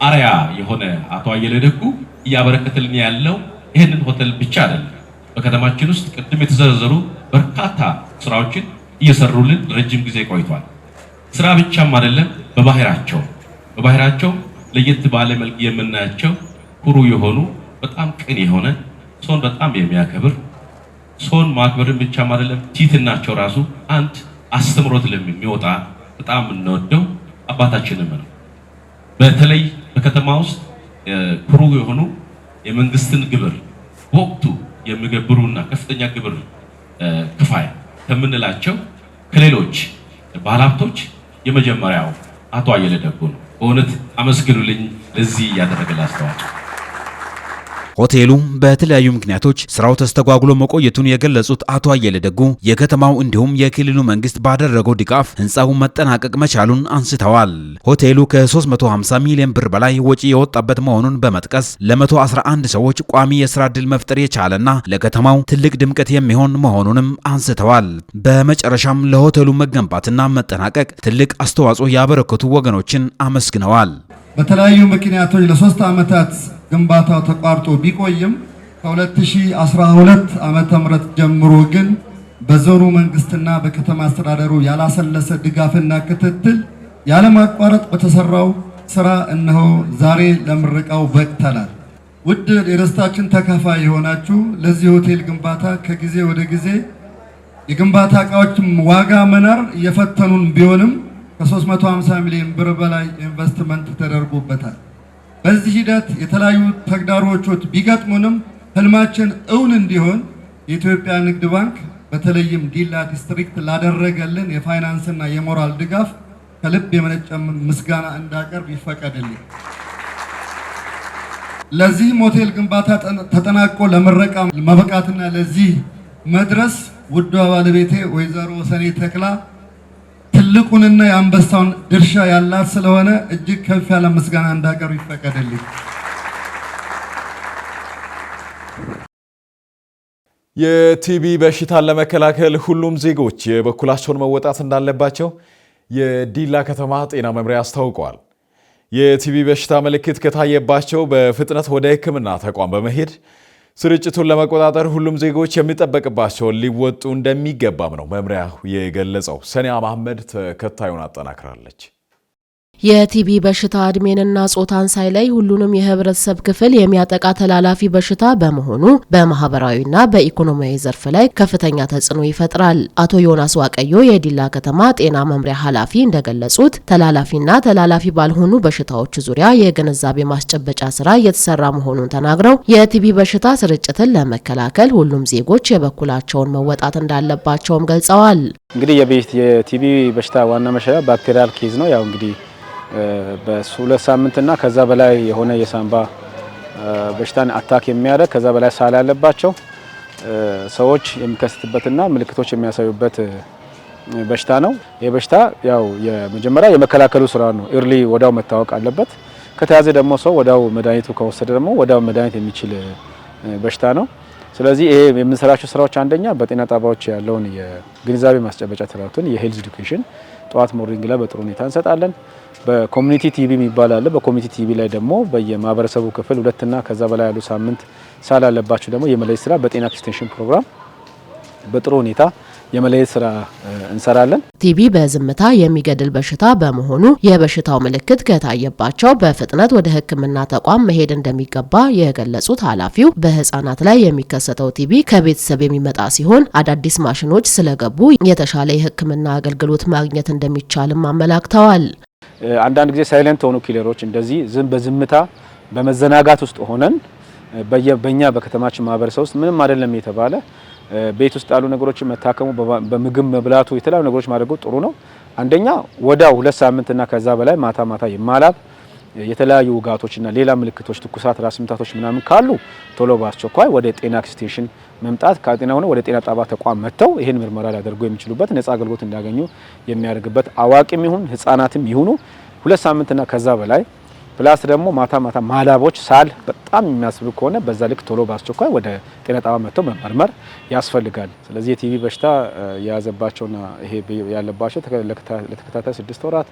አርአያ የሆነ አቶ አየለ ደጉ እያበረከተልን ያለው ይህንን ሆቴል ብቻ አይደለም። በከተማችን ውስጥ ቅድም የተዘረዘሩ በርካታ ስራዎችን እየሰሩልን ረጅም ጊዜ ቆይቷል። ስራ ብቻም አይደለም፣ በባህራቸው ለየት ባለ መልክ የምናያቸው ኩሩ የሆኑ በጣም ቅን የሆነ ሰውን በጣም የሚያከብር ሰውን ማክበርን ብቻ አይደለም ቲትናቸው ራሱ አንድ አስተምሮት ለሚወጣ በጣም እንወደው አባታችንም ነው። በተለይ በከተማ ውስጥ ኩሩ የሆኑ የመንግስትን ግብር ወቅቱ የሚገብሩና ከፍተኛ ግብር ክፋይ ከምንላቸው ከሌሎች ባለሀብቶች የመጀመሪያው አቶ አየለ ደጉ ነው። በእውነት አመስግኑልኝ ለዚህ ያደረገላ አስተዋጽኦ። ሆቴሉ በተለያዩ ምክንያቶች ስራው ተስተጓጉሎ መቆየቱን የገለጹት አቶ አየለ ደጉ የከተማው እንዲሁም የክልሉ መንግስት ባደረገው ድጋፍ ህንፃው መጠናቀቅ መቻሉን አንስተዋል። ሆቴሉ ከ350 ሚሊዮን ብር በላይ ወጪ የወጣበት መሆኑን በመጥቀስ ለ111 ሰዎች ቋሚ የስራ ዕድል መፍጠር የቻለና ለከተማው ትልቅ ድምቀት የሚሆን መሆኑንም አንስተዋል። በመጨረሻም ለሆቴሉ መገንባትና መጠናቀቅ ትልቅ አስተዋጽኦ ያበረከቱ ወገኖችን አመስግነዋል። በተለያዩ ምክንያቶች ለ3 ዓመታት ግንባታው ተቋርጦ ቢቆይም ከ2012 ዓመተ ምህረት ጀምሮ ግን በዞኑ መንግስትና በከተማ አስተዳደሩ ያላሰለሰ ድጋፍና ክትትል ያለማቋረጥ በተሰራው ስራ እነሆ ዛሬ ለምረቃው በቅተናል። ውድ የደስታችን ተካፋይ የሆናችሁ ለዚህ ሆቴል ግንባታ ከጊዜ ወደ ጊዜ የግንባታ እቃዎች ዋጋ መናር እየፈተኑን ቢሆንም ከ350 ሚሊዮን ብር በላይ ኢንቨስትመንት ተደርጎበታል። በዚህ ሂደት የተለያዩ ተግዳሮቶች ቢገጥሙንም ህልማችን እውን እንዲሆን የኢትዮጵያ ንግድ ባንክ በተለይም ዲላ ዲስትሪክት ላደረገልን የፋይናንስና የሞራል ድጋፍ ከልብ የመነጨ ምስጋና እንዳቀርብ ይፈቀድልኝ። ለዚህ ሆቴል ግንባታ ተጠናቆ ለምረቃ መበቃትና ለዚህ መድረስ ውዷ ባለቤቴ ወይዘሮ ሰኔ ተክላ ትልቁንና የአንበሳውን ድርሻ ያላት ስለሆነ እጅግ ከፍ ያለ ምስጋና እንዳቀርብ ይፈቀድልኝ። የቲቢ በሽታን ለመከላከል ሁሉም ዜጎች የበኩላቸውን መወጣት እንዳለባቸው የዲላ ከተማ ጤና መምሪያ አስታውቋል። የቲቢ በሽታ ምልክት ከታየባቸው በፍጥነት ወደ ሕክምና ተቋም በመሄድ ስርጭቱን ለመቆጣጠር ሁሉም ዜጎች የሚጠበቅባቸውን ሊወጡ እንደሚገባም ነው መምሪያው የገለጸው። ሰኒያ መሐመድ ተከታዩን አጠናክራለች። የቲቢ በሽታ እድሜንና ጾታን ሳይለይ ሁሉንም የህብረተሰብ ክፍል የሚያጠቃ ተላላፊ በሽታ በመሆኑ በማህበራዊና በኢኮኖሚያዊ ዘርፍ ላይ ከፍተኛ ተጽዕኖ ይፈጥራል። አቶ ዮናስ ዋቀዮ የዲላ ከተማ ጤና መምሪያ ኃላፊ እንደገለጹት ተላላፊና ተላላፊ ባልሆኑ በሽታዎች ዙሪያ የግንዛቤ ማስጨበጫ ስራ እየተሰራ መሆኑን ተናግረው የቲቢ በሽታ ስርጭትን ለመከላከል ሁሉም ዜጎች የበኩላቸውን መወጣት እንዳለባቸውም ገልጸዋል። እንግዲህ የቲቢ በሽታ ዋና መሸያ ባክቴሪያል ኬዝ ነው። ያው እንግዲህ በሁለት ሳምንትና ከዛ በላይ የሆነ የሳምባ በሽታን አታክ የሚያደርግ ከዛ በላይ ሳል ያለባቸው ሰዎች የሚከሰትበትና ምልክቶች የሚያሳዩበት በሽታ ነው። ይህ በሽታ ያው የመጀመሪያ የመከላከሉ ስራ ነው። ኢርሊ ወዳው መታወቅ አለበት። ከተያዘ ደግሞ ሰው ወዳው መድኃኒቱ ከወሰደ ደግሞ ወዳው መድኃኒት የሚችል በሽታ ነው። ስለዚህ ይሄ የምንሰራቸው ስራዎች አንደኛ በጤና ጣቢያዎች ያለውን የግንዛቤ ማስጨበጫ ትምህርቱን የሄልዝ ኤዱኬሽን ጠዋት ሞርኒንግ ላይ በጥሩ ሁኔታ እንሰጣለን። በኮሚኒቲ ቲቪ የሚባል አለ። በኮሚኒቲ ቲቪ ላይ ደግሞ በየማህበረሰቡ ክፍል ሁለትና ከዛ በላይ ያሉ ሳምንት ሳል ያለባቸው ደግሞ የመለየት ስራ በጤና ኤክስቴንሽን ፕሮግራም በጥሩ ሁኔታ የመለየት ስራ እንሰራለን። ቲቢ በዝምታ የሚገድል በሽታ በመሆኑ የበሽታው ምልክት ከታየባቸው በፍጥነት ወደ ሕክምና ተቋም መሄድ እንደሚገባ የገለጹት ኃላፊው በህፃናት ላይ የሚከሰተው ቲቢ ከቤተሰብ የሚመጣ ሲሆን አዳዲስ ማሽኖች ስለገቡ የተሻለ የሕክምና አገልግሎት ማግኘት እንደሚቻልም አመላክተዋል። አንዳንድ ጊዜ ሳይለንት ሆኑ ኪለሮች እንደዚህ በዝምታ በመዘናጋት ውስጥ ሆነን በእኛ በከተማችን ማህበረሰብ ውስጥ ምንም አይደለም የተባለ ቤት ውስጥ ያሉ ነገሮችን መታከሙ በምግብ መብላቱ የተለያዩ ነገሮች ማድረጉ ጥሩ ነው። አንደኛ ወዳው 2 ሳምንትና ከዛ በላይ ማታ የማላብ የተለያዩ ውጋቶችና ሌላ ምልክቶች ትኩሳት፣ ራስ ምታቶች ምናምን ካሉ ቶሎ በአስቸኳይ ወደ ጤና ኤክስቴንሽን መምጣት ከጤና ሆነ ወደ ጤና ጣቢያ ተቋም መጥተው ይሄን ምርመራ ሊያደርጉ የሚችሉበት ነፃ አገልግሎት እንዲያገኙ የሚያደርግበት አዋቂም ይሁን ህፃናትም ይሁኑ 2 ሳምንትና ከዛ በላይ ፕላስ ደግሞ ማታ ማላቦች ሳል በጣም የሚያስብሉ ከሆነ በዛ ልክ ቶሎ በአስቸኳይ ወደ ጤና ጣቢያ መጥተው መመርመር ያስፈልጋል። ስለዚህ የቲቢ በሽታ የያዘባቸውና ይሄ ያለባቸው ለተከታታይ 6 ወራት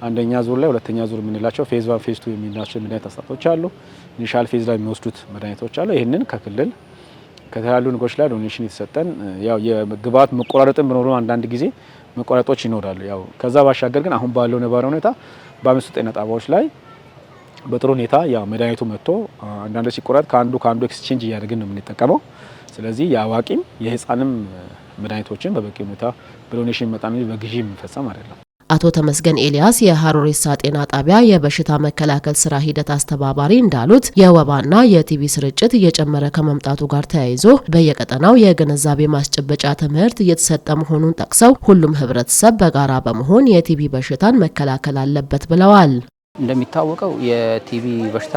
አንደኛ ዙር ላይ ሁለተኛ ዙር የምንላቸው ፌዝ 1 ፌዝ 2 የሚላቸው መድኃኒት አስጣጦች አሉ። ኢኒሻል ፌዝ ላይ የሚወስዱት መድኃኒቶች አሉ። ይሄንን ከክልል ከተያሉ ንጎች ላይ ዶኔሽን የተሰጠን ያው የግብአት መቆራረጥን ቢኖሩ አንዳንድ ጊዜ መቆራረጦች ይኖራሉ። ያው ከዛ ባሻገር ግን አሁን ባለው ነባራዊ ሁኔታ በአምስቱ ጤና ጣቢያዎች ላይ በጥሩ ሁኔታ ያው መድኃኒቱ መጥቶ አንዳንድ ሲቆራጥ ከአንዱ ኤክስቼንጅ እያደረግን ነው የምንጠቀመው። ስለዚህ የአዋቂም የህፃንም መድኃኒቶችን በበቂ ሁኔታ በዶኔሽን መጣን እንጂ በግዢ የሚፈጸም አይደለም። አቶ ተመስገን ኤልያስ የሀሮሬሳ ጤና ጣቢያ የበሽታ መከላከል ስራ ሂደት አስተባባሪ እንዳሉት የወባና የቲቢ ስርጭት እየጨመረ ከመምጣቱ ጋር ተያይዞ በየቀጠናው የግንዛቤ ማስጨበጫ ትምህርት እየተሰጠ መሆኑን ጠቅሰው ሁሉም ህብረተሰብ በጋራ በመሆን የቲቢ በሽታን መከላከል አለበት ብለዋል። እንደሚታወቀው የቲቢ በሽታ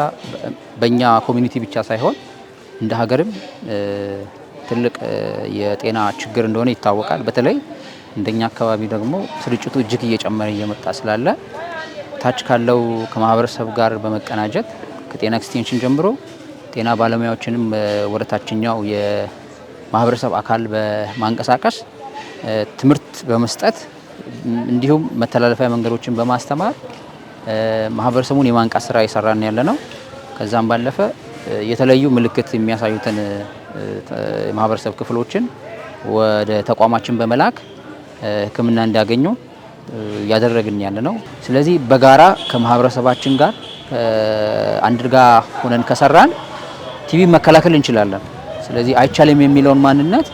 በእኛ ኮሚኒቲ ብቻ ሳይሆን እንደ ሀገርም ትልቅ የጤና ችግር እንደሆነ ይታወቃል። በተለይ እንደኛ አካባቢ ደግሞ ስርጭቱ እጅግ እየጨመረ እየመጣ ስላለ ታች ካለው ከማህበረሰብ ጋር በመቀናጀት ከጤና ኤክስቴንሽን ጀምሮ ጤና ባለሙያዎችንም ወደ ታችኛው የማህበረሰብ አካል በማንቀሳቀስ ትምህርት በመስጠት እንዲሁም መተላለፊያ መንገዶችን በማስተማር ማህበረሰቡን የማንቃት ስራ እየሰራን ያለ ነው። ከዛም ባለፈ የተለያዩ ምልክት የሚያሳዩትን ማህበረሰብ ክፍሎችን ወደ ተቋማችን በመላክ ሕክምና እንዲያገኙ ያደረግን ያለ ነው። ስለዚህ በጋራ ከማህበረሰባችን ጋር አንድ ጋር ሆነን ከሰራን ቲቪ መከላከል እንችላለን። ስለዚህ አይቻልም የሚለውን ማንነት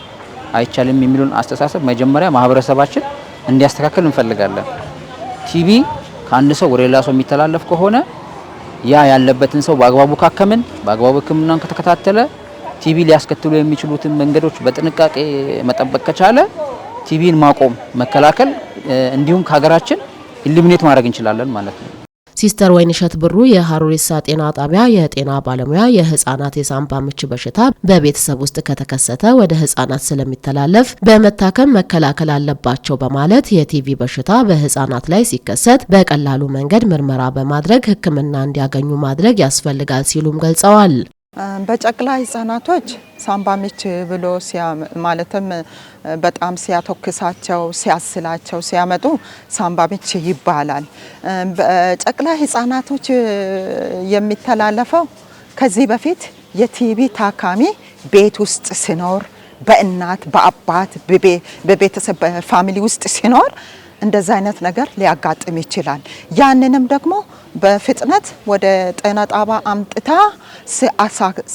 አይቻልም የሚለውን አስተሳሰብ መጀመሪያ ማህበረሰባችን እንዲያስተካክል እንፈልጋለን። ቲቪ ከአንድ ሰው ወደ ሌላ ሰው የሚተላለፍ ከሆነ ያ ያለበትን ሰው በአግባቡ ካከምን በአግባቡ ሕክምናን ከተከታተለ ቲቪ ሊያስከትሉ የሚችሉትን መንገዶች በጥንቃቄ መጠበቅ ከቻለ ቲቪን ማቆም መከላከል እንዲሁም ከሀገራችን ኢሊሚኔት ማድረግ እንችላለን ማለት ነው። ሲስተር ወይንሸት ብሩ የሀሩሪሳ ጤና ጣቢያ የጤና ባለሙያ የህፃናት የሳምባ ምች በሽታ በቤተሰብ ውስጥ ከተከሰተ ወደ ህፃናት ስለሚተላለፍ በመታከም መከላከል አለባቸው በማለት የቲቪ በሽታ በህፃናት ላይ ሲከሰት በቀላሉ መንገድ ምርመራ በማድረግ ሕክምና እንዲያገኙ ማድረግ ያስፈልጋል ሲሉም ገልጸዋል። በጨቅላ ህጻናቶች ሳምባ ምች ብሎ ማለትም በጣም ሲያተኩሳቸው ሲያስላቸው ሲያመጡ ሳምባ ምች ይባላል። በጨቅላ ህጻናቶች የሚተላለፈው ከዚህ በፊት የቲቪ ታካሚ ቤት ውስጥ ሲኖር በእናት በአባት በቤተሰብ በፋሚሊ ውስጥ ሲኖር እንደዛ አይነት ነገር ሊያጋጥም ይችላል። ያንንም ደግሞ በፍጥነት ወደ ጤና ጣቢያ አምጥታ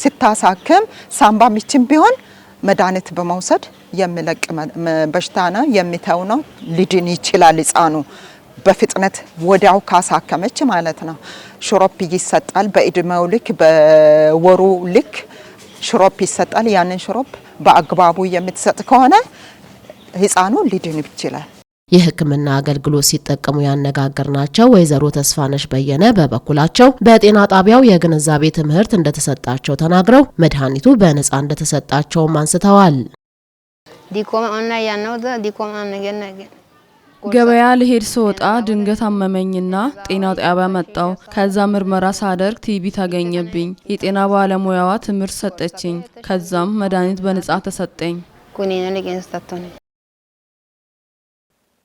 ስታሳክም ሳምባ ምችም ቢሆን መድኃኒት በመውሰድ የሚለቅ በሽታ ነው፣ የሚተው ነው፣ ሊድን ይችላል ህፃኑ በፍጥነት ወዲያው ካሳከመች ማለት ነው። ሽሮፕ ይሰጣል፣ በእድሜው ልክ በወሩ ልክ ሽሮፕ ይሰጣል። ያንን ሽሮፕ በአግባቡ የምትሰጥ ከሆነ ህፃኑ ሊድን ይችላል። የሕክምና አገልግሎት ሲጠቀሙ ያነጋገርናቸው ወይዘሮ ተስፋነሽ በየነ በበኩላቸው በጤና ጣቢያው የግንዛቤ ትምህርት እንደተሰጣቸው ተናግረው መድኃኒቱ በነፃ እንደተሰጣቸውም አንስተዋል። ገበያ ልሄድ ስወጣ ድንገት አመመኝና ጤና ጣቢያ መጣው። ከዛ ምርመራ ሳደርግ ቲቪ ታገኘብኝ። የጤና ባለሙያዋ ትምህርት ሰጠችኝ። ከዛም መድኃኒት በነፃ ተሰጠኝ።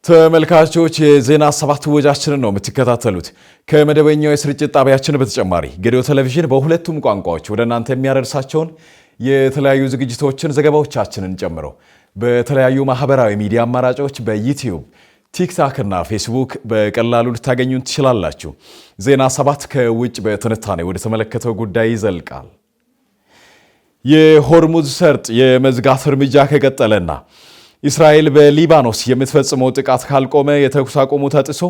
ተመልካቾች የዜና 7 ወጃችንን ነው የምትከታተሉት። ከመደበኛው የስርጭት ጣቢያችን በተጨማሪ ገዲዮ ቴሌቪዥን በሁለቱም ቋንቋዎች ወደ እናንተ የሚያደርሳቸውን የተለያዩ ዝግጅቶችን ዘገባዎቻችንን ጨምሮ በተለያዩ ማህበራዊ ሚዲያ አማራጮች በዩቲዩብ፣ ቲክታክ እና ፌስቡክ በቀላሉ ልታገኙን ትችላላችሁ። ዜና 7 ከውጭ በትንታኔ ወደ ተመለከተው ጉዳይ ይዘልቃል። የሆርሙዝ ሰርጥ የመዝጋት እርምጃ ከቀጠለና እስራኤል በሊባኖስ የምትፈጽመው ጥቃት ካልቆመ የተኩስ አቁሙ ተጥሶ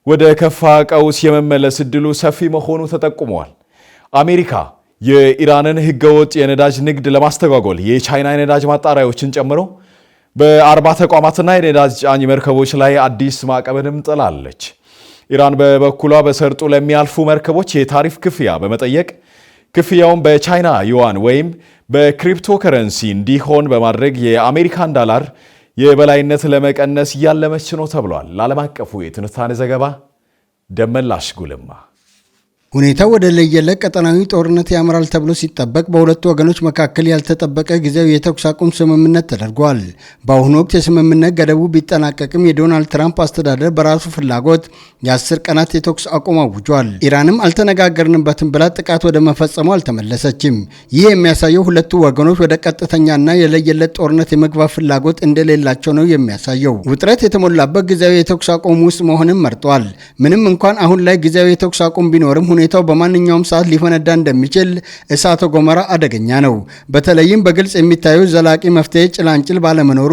ወደ ከፋ ቀውስ የመመለስ እድሉ ሰፊ መሆኑ ተጠቁሟል። አሜሪካ የኢራንን ህገወጥ የነዳጅ ንግድ ለማስተጓጎል የቻይና የነዳጅ ማጣሪያዎችን ጨምሮ በ40 ተቋማትና የነዳጅ ጫኝ መርከቦች ላይ አዲስ ማዕቀብንም ጥላለች። ኢራን በበኩሏ በሰርጡ ለሚያልፉ መርከቦች የታሪፍ ክፍያ በመጠየቅ ክፍያውን በቻይና ዩዋን ወይም በክሪፕቶ ከረንሲ እንዲሆን በማድረግ የአሜሪካን ዶላር የበላይነት ለመቀነስ እያለመች ነው ተብሏል። ለዓለም አቀፉ የትንታኔ ዘገባ ደመላሽ ጉልማ። ሁኔታው ወደ ለየለት ቀጠናዊ ጦርነት ያመራል ተብሎ ሲጠበቅ በሁለቱ ወገኖች መካከል ያልተጠበቀ ጊዜያዊ የተኩስ አቁም ስምምነት ተደርጓል። በአሁኑ ወቅት የስምምነት ገደቡ ቢጠናቀቅም የዶናልድ ትራምፕ አስተዳደር በራሱ ፍላጎት የ10 ቀናት የተኩስ አቁም አውጇል። ኢራንም አልተነጋገርንበትም ብላ ጥቃት ወደ መፈጸሙ አልተመለሰችም። ይህ የሚያሳየው ሁለቱ ወገኖች ወደ ቀጥተኛና የለየለት ጦርነት የመግባት ፍላጎት እንደሌላቸው ነው የሚያሳየው። ውጥረት የተሞላበት ጊዜያዊ የተኩስ አቁም ውስጥ መሆንም መርጧል። ምንም እንኳን አሁን ላይ ጊዜያዊ የተኩስ አቁም ቢኖርም ሁኔታው በማንኛውም ሰዓት ሊፈነዳ እንደሚችል እሳተ ገሞራ አደገኛ ነው። በተለይም በግልጽ የሚታየው ዘላቂ መፍትሄ ጭላንጭል ባለመኖሩ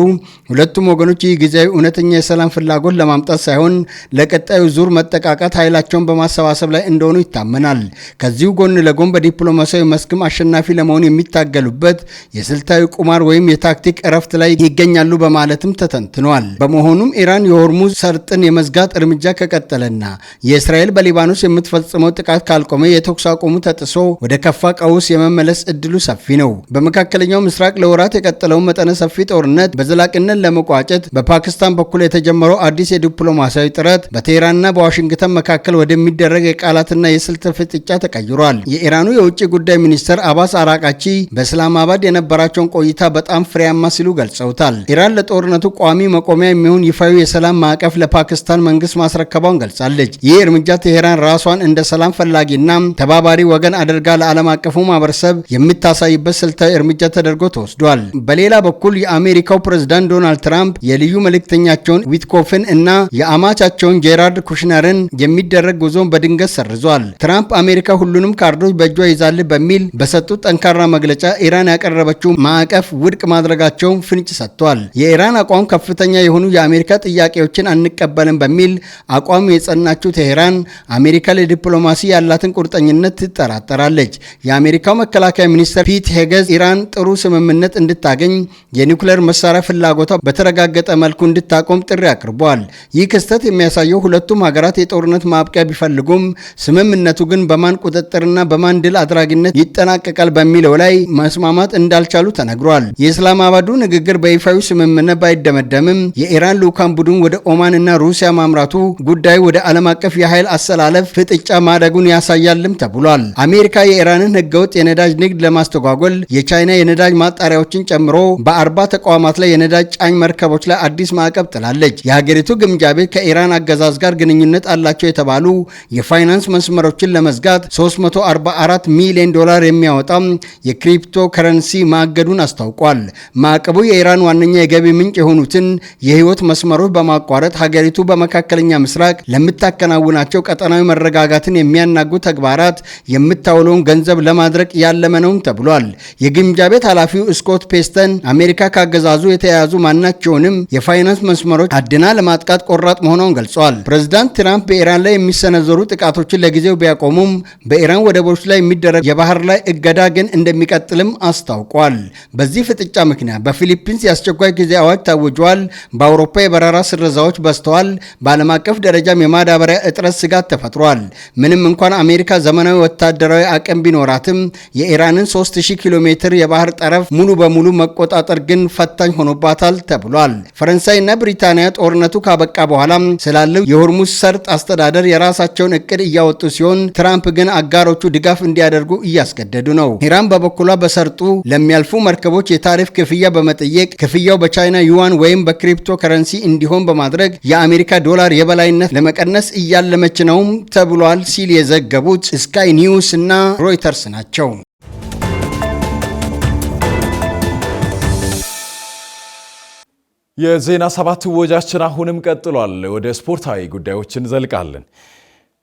ሁለቱም ወገኖች ይህ ጊዜያዊ እውነተኛ የሰላም ፍላጎት ለማምጣት ሳይሆን ለቀጣዩ ዙር መጠቃቃት ኃይላቸውን በማሰባሰብ ላይ እንደሆኑ ይታመናል። ከዚሁ ጎን ለጎን በዲፕሎማሲያዊ መስክም አሸናፊ ለመሆን የሚታገሉበት የስልታዊ ቁማር ወይም የታክቲክ እረፍት ላይ ይገኛሉ በማለትም ተተንትኗል። በመሆኑም ኢራን የሆርሙዝ ሰርጥን የመዝጋት እርምጃ ከቀጠለና የእስራኤል በሊባኖስ የምትፈጽመው ጥቃት ካልቆመ የተኩስ አቁሙ ተጥሶ ወደ ከፋ ቀውስ የመመለስ እድሉ ሰፊ ነው። በመካከለኛው ምስራቅ ለወራት የቀጠለው መጠነ ሰፊ ጦርነት በዘላቂነት ለመቋጨት በፓኪስታን በኩል የተጀመረው አዲስ የዲፕሎማሲያዊ ጥረት በቴህራንና በዋሽንግተን መካከል ወደሚደረግ የቃላትና የስልት ፍጥጫ ተቀይሯል። የኢራኑ የውጭ ጉዳይ ሚኒስትር አባስ አራቃቺ በእስላማባድ የነበራቸውን ቆይታ በጣም ፍሬያማ ሲሉ ገልጸውታል። ኢራን ለጦርነቱ ቋሚ መቆሚያ የሚሆን ይፋዊ የሰላም ማዕቀፍ ለፓኪስታን መንግስት ማስረከቧን ገልጻለች። ይህ እርምጃ ቴህራን ራሷን እንደ ሰላም አስፈላጊና ተባባሪ ወገን አድርጋ ለዓለም አቀፉ ማህበረሰብ የምታሳይበት ስልታዊ እርምጃ ተደርጎ ተወስዷል። በሌላ በኩል የአሜሪካው ፕሬዝዳንት ዶናልድ ትራምፕ የልዩ መልእክተኛቸውን ዊትኮፍን እና የአማቻቸውን ጄራርድ ኩሽነርን የሚደረግ ጉዞን በድንገት ሰርዟል። ትራምፕ አሜሪካ ሁሉንም ካርዶች በእጇ ይዛል በሚል በሰጡት ጠንካራ መግለጫ ኢራን ያቀረበችው ማዕቀፍ ውድቅ ማድረጋቸውን ፍንጭ ሰጥቷል። የኢራን አቋም ከፍተኛ የሆኑ የአሜሪካ ጥያቄዎችን አንቀበልም በሚል አቋም የጸናችው ቴሄራን አሜሪካ ለዲፕሎማሲ ያላትን ቁርጠኝነት ትጠራጠራለች። የአሜሪካው መከላከያ ሚኒስትር ፒት ሄገዝ ኢራን ጥሩ ስምምነት እንድታገኝ የኒውክሌር መሳሪያ ፍላጎቷ በተረጋገጠ መልኩ እንድታቆም ጥሪ አቅርቧል። ይህ ክስተት የሚያሳየው ሁለቱም ሀገራት የጦርነት ማብቂያ ቢፈልጉም ስምምነቱ ግን በማን ቁጥጥርና በማን ድል አድራጊነት ይጠናቀቃል በሚለው ላይ መስማማት እንዳልቻሉ ተነግሯል። የኢስላማባዱ ንግግር በይፋዊ ስምምነት ባይደመደምም የኢራን ልዑካን ቡድን ወደ ኦማን እና ሩሲያ ማምራቱ ጉዳዩ ወደ ዓለም አቀፍ የኃይል አሰላለፍ ፍጥጫ ማደጉን ያሳያልም ተብሏል። አሜሪካ የኢራንን ህገወጥ የነዳጅ ንግድ ለማስተጓጎል የቻይና የነዳጅ ማጣሪያዎችን ጨምሮ በ40 ተቋማት ላይ የነዳጅ ጫኝ መርከቦች ላይ አዲስ ማዕቀብ ጥላለች። የሀገሪቱ ግምጃ ቤት ከኢራን አገዛዝ ጋር ግንኙነት አላቸው የተባሉ የፋይናንስ መስመሮችን ለመዝጋት 344 ሚሊዮን ዶላር የሚያወጣም የክሪፕቶ ከረንሲ ማገዱን አስታውቋል። ማዕቀቡ የኢራን ዋነኛ የገቢ ምንጭ የሆኑትን የህይወት መስመሮች በማቋረጥ ሀገሪቱ በመካከለኛ ምስራቅ ለምታከናውናቸው ቀጠናዊ መረጋጋትን የሚያናጉ ተግባራት የምታውለውን ገንዘብ ለማድረቅ ያለመ ነው ተብሏል። የግምጃ ቤት ኃላፊው ስኮት ፔስተን አሜሪካ ካገዛዙ የተያያዙ ማናቸውንም የፋይናንስ መስመሮች አድና ለማጥቃት ቆራጥ መሆኗን ገልጿል። ፕሬዝዳንት ትራምፕ በኢራን ላይ የሚሰነዘሩ ጥቃቶችን ለጊዜው ቢያቆሙም በኢራን ወደቦች ላይ የሚደረግ የባህር ላይ እገዳ ግን እንደሚቀጥልም አስታውቋል። በዚህ ፍጥጫ ምክንያት በፊሊፒንስ የአስቸኳይ ጊዜ አዋጅ ታውጇል። በአውሮፓ የበረራ ስረዛዎች በዝተዋል። በዓለም አቀፍ ደረጃም የማዳበሪያ እጥረት ስጋት ተፈጥሯል። ምንም እንኳን አሜሪካ ዘመናዊ ወታደራዊ አቅም ቢኖራትም የኢራንን 3000 ኪሎ ሜትር የባህር ጠረፍ ሙሉ በሙሉ መቆጣጠር ግን ፈታኝ ሆኖባታል ተብሏል። ፈረንሳይና ብሪታንያ ጦርነቱ ካበቃ በኋላ ስላለው የሆርሙዝ ሰርጥ አስተዳደር የራሳቸውን እቅድ እያወጡ ሲሆን ትራምፕ ግን አጋሮቹ ድጋፍ እንዲያደርጉ እያስገደዱ ነው። ኢራን በበኩሏ በሰርጡ ለሚያልፉ መርከቦች የታሪፍ ክፍያ በመጠየቅ ክፍያው በቻይና ዩዋን ወይም በክሪፕቶ ከረንሲ እንዲሆን በማድረግ የአሜሪካ ዶላር የበላይነት ለመቀነስ እያለመች ነው ተብሏል ሲል የዘገቡት ስካይ ኒውስ እና ሮይተርስ ናቸው። የዜና ሰባት ወጃችን አሁንም ቀጥሏል። ወደ ስፖርታዊ ጉዳዮች እንዘልቃለን።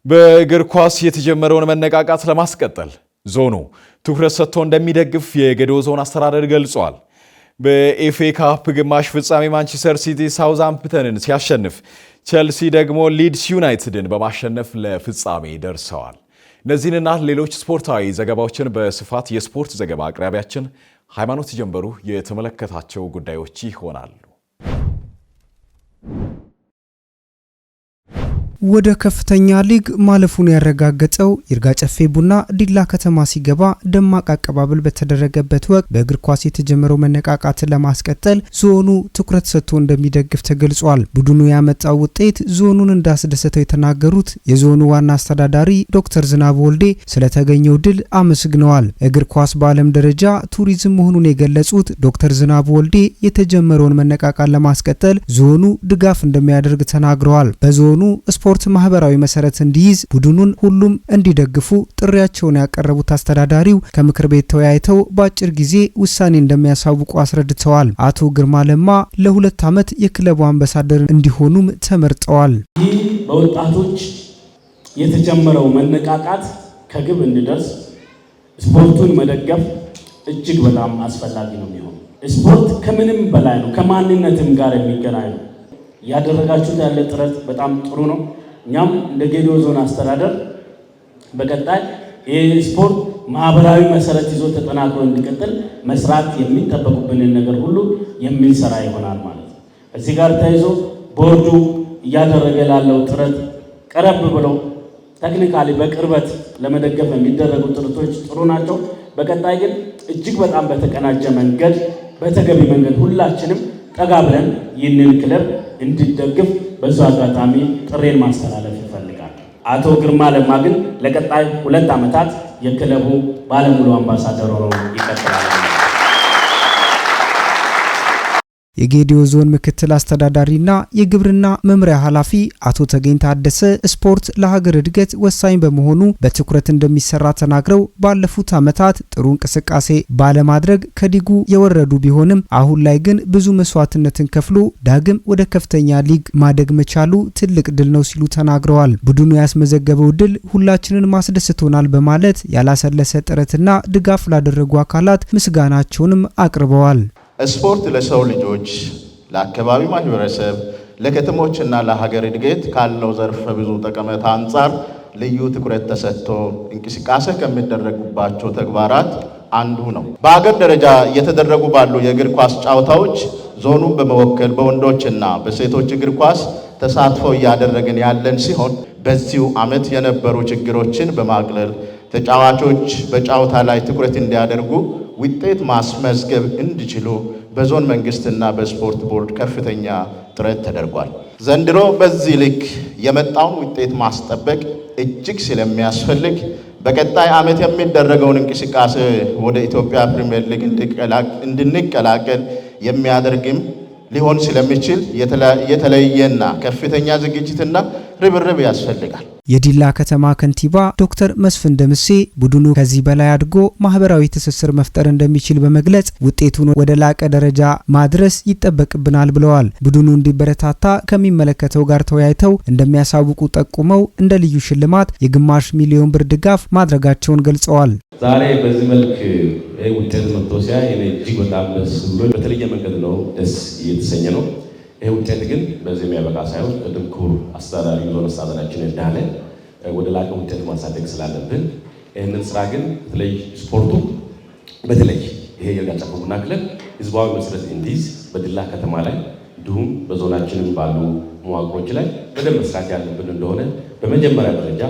በእግር ኳስ የተጀመረውን መነቃቃት ለማስቀጠል ዞኑ ትኩረት ሰጥቶ እንደሚደግፍ የገዶ ዞን አስተዳደር ገልጿል። በኤፍኤ ካፕ ግማሽ ፍጻሜ ማንቸስተር ሲቲ ሳውዝሃምፕተንን ሲያሸንፍ፣ ቼልሲ ደግሞ ሊድስ ዩናይትድን በማሸነፍ ለፍጻሜ ደርሰዋል። እነዚህንና ሌሎች ስፖርታዊ ዘገባዎችን በስፋት የስፖርት ዘገባ አቅራቢያችን ሃይማኖት ጀንበሩ የተመለከታቸው ጉዳዮች ይሆናሉ። ወደ ከፍተኛ ሊግ ማለፉን ያረጋገጠው ይርጋ ጨፌ ቡና ዲላ ከተማ ሲገባ ደማቅ አቀባበል በተደረገበት ወቅት በእግር ኳስ የተጀመረው መነቃቃትን ለማስቀጠል ዞኑ ትኩረት ሰጥቶ እንደሚደግፍ ተገልጿል። ቡድኑ ያመጣው ውጤት ዞኑን እንዳስደሰተው የተናገሩት የዞኑ ዋና አስተዳዳሪ ዶክተር ዝናቡ ወልዴ ስለተገኘው ድል አመስግነዋል። እግር ኳስ በዓለም ደረጃ ቱሪዝም መሆኑን የገለጹት ዶክተር ዝናቡ ወልዴ የተጀመረውን መነቃቃት ለማስቀጠል ዞኑ ድጋፍ እንደሚያደርግ ተናግረዋል። በዞኑ ስፖርት ማህበራዊ መሰረት እንዲይዝ ቡድኑን ሁሉም እንዲደግፉ ጥሪያቸውን ያቀረቡት አስተዳዳሪው ከምክር ቤት ተወያይተው በአጭር ጊዜ ውሳኔ እንደሚያሳውቁ አስረድተዋል። አቶ ግርማ ለማ ለ2 ዓመት የክለቡ አምባሳደር እንዲሆኑም ተመርጠዋል። ይህ በወጣቶች የተጀመረው መነቃቃት ከግብ እንዲደርስ ስፖርቱን መደገፍ እጅግ በጣም አስፈላጊ ነው የሚሆነው። ስፖርት ከምንም በላይ ነው፣ ከማንነትም ጋር የሚገናኝ ነው። ያደረጋችሁት ያለ ጥረት በጣም ጥሩ ነው። እኛም እንደ ጌዲዮ ዞን አስተዳደር በቀጣይ ይህ ስፖርት ማህበራዊ መሰረት ይዞ ተጠናክሮ እንዲቀጥል መስራት የሚጠበቁብንን ነገር ሁሉ የምንሰራ ይሆናል ማለት ነው። እዚህ ጋር ተያይዞ ቦርዱ እያደረገ ላለው ጥረት ቀረብ ብለው ቴክኒካሊ በቅርበት ለመደገፍ የሚደረጉ ጥረቶች ጥሩ ናቸው። በቀጣይ ግን እጅግ በጣም በተቀናጀ መንገድ በተገቢ መንገድ ሁላችንም ጠጋ ብለን ይህንን ክለብ እንዲደግፍ በዛ አጋጣሚ ጥሬን ማስተላለፍ ይፈልጋል። አቶ ግርማ ለማ ግን ለቀጣይ 2 ዓመታት የክለቡ ባለሙሉ አምባሳደር ሆነው ይቀጥላል። የጌዲዮ ዞን ምክትል አስተዳዳሪና የግብርና መምሪያ ኃላፊ አቶ ተገኝ ታደሰ ስፖርት ለሀገር እድገት ወሳኝ በመሆኑ በትኩረት እንደሚሰራ ተናግረው ባለፉት ዓመታት ጥሩ እንቅስቃሴ ባለማድረግ ከሊጉ የወረዱ ቢሆንም አሁን ላይ ግን ብዙ መስዋዕትነትን ከፍሎ ዳግም ወደ ከፍተኛ ሊግ ማደግ መቻሉ ትልቅ ድል ነው ሲሉ ተናግረዋል። ቡድኑ ያስመዘገበው ድል ሁላችንን ማስደስቶናል በማለት ያላሰለሰ ጥረትና ድጋፍ ላደረጉ አካላት ምስጋናቸውንም አቅርበዋል። ስፖርት ለሰው ልጆች፣ ለአካባቢ ማህበረሰብ፣ ለከተሞችና ለሀገር እድገት ካለው ዘርፈ ብዙ ጠቀሜታ አንጻር ልዩ ትኩረት ተሰጥቶ እንቅስቃሴ ከሚደረጉባቸው ተግባራት አንዱ ነው። በሀገር ደረጃ እየተደረጉ ባሉ የእግር ኳስ ጨዋታዎች ዞኑን በመወከል በወንዶችና በሴቶች እግር ኳስ ተሳትፎ እያደረግን ያለን ሲሆን በዚሁ ዓመት የነበሩ ችግሮችን በማቅለል ተጫዋቾች በጨዋታ ላይ ትኩረት እንዲያደርጉ ውጤት ማስመዝገብ እንዲችሉ በዞን መንግስትና በስፖርት ቦርድ ከፍተኛ ጥረት ተደርጓል። ዘንድሮ በዚህ ልክ የመጣውን ውጤት ማስጠበቅ እጅግ ስለሚያስፈልግ በቀጣይ ዓመት የሚደረገውን እንቅስቃሴ ወደ ኢትዮጵያ ፕሪሚየር ሊግ እንድንቀላቀል የሚያደርግም ሊሆን ስለሚችል የተለየና ከፍተኛ ዝግጅትና ርብርብ ያስፈልጋል። የዲላ ከተማ ከንቲባ ዶክተር መስፍን ደምሴ ቡድኑ ከዚህ በላይ አድጎ ማህበራዊ ትስስር መፍጠር እንደሚችል በመግለጽ ውጤቱን ወደ ላቀ ደረጃ ማድረስ ይጠበቅብናል ብለዋል። ቡድኑ እንዲበረታታ ከሚመለከተው ጋር ተወያይተው እንደሚያሳውቁ ጠቁመው እንደ ልዩ ሽልማት የግማሽ ሚሊዮን ብር ድጋፍ ማድረጋቸውን ገልጸዋል። ዛሬ በዚህ መልክ ውጤት መጥቶ ሲያይ እኔ እጅግ በጣም ደስ ብሎ በተለየ መንገድ ነው ደስ እየተሰኘ ነው። ይሄ ውጤት ግን በዚህ የሚያበቃ ሳይሆን ቅድም ክቡር አስተዳዳሪ ዞን አስተዳዳሪያችን እንዳለ ወደ ላቀ ውጤት ማሳደግ ስላለብን ይህንን ስራ ግን በተለይ ስፖርቱ በተለይ ይሄ የይርጋ ጨፌ ቡና ክለብ ህዝባዊ መሰረት እንዲይዝ በዲላ ከተማ ላይ እንዲሁም በዞናችንም ባሉ መዋቅሮች ላይ በደንብ መስራት ያለብን እንደሆነ በመጀመሪያ ደረጃ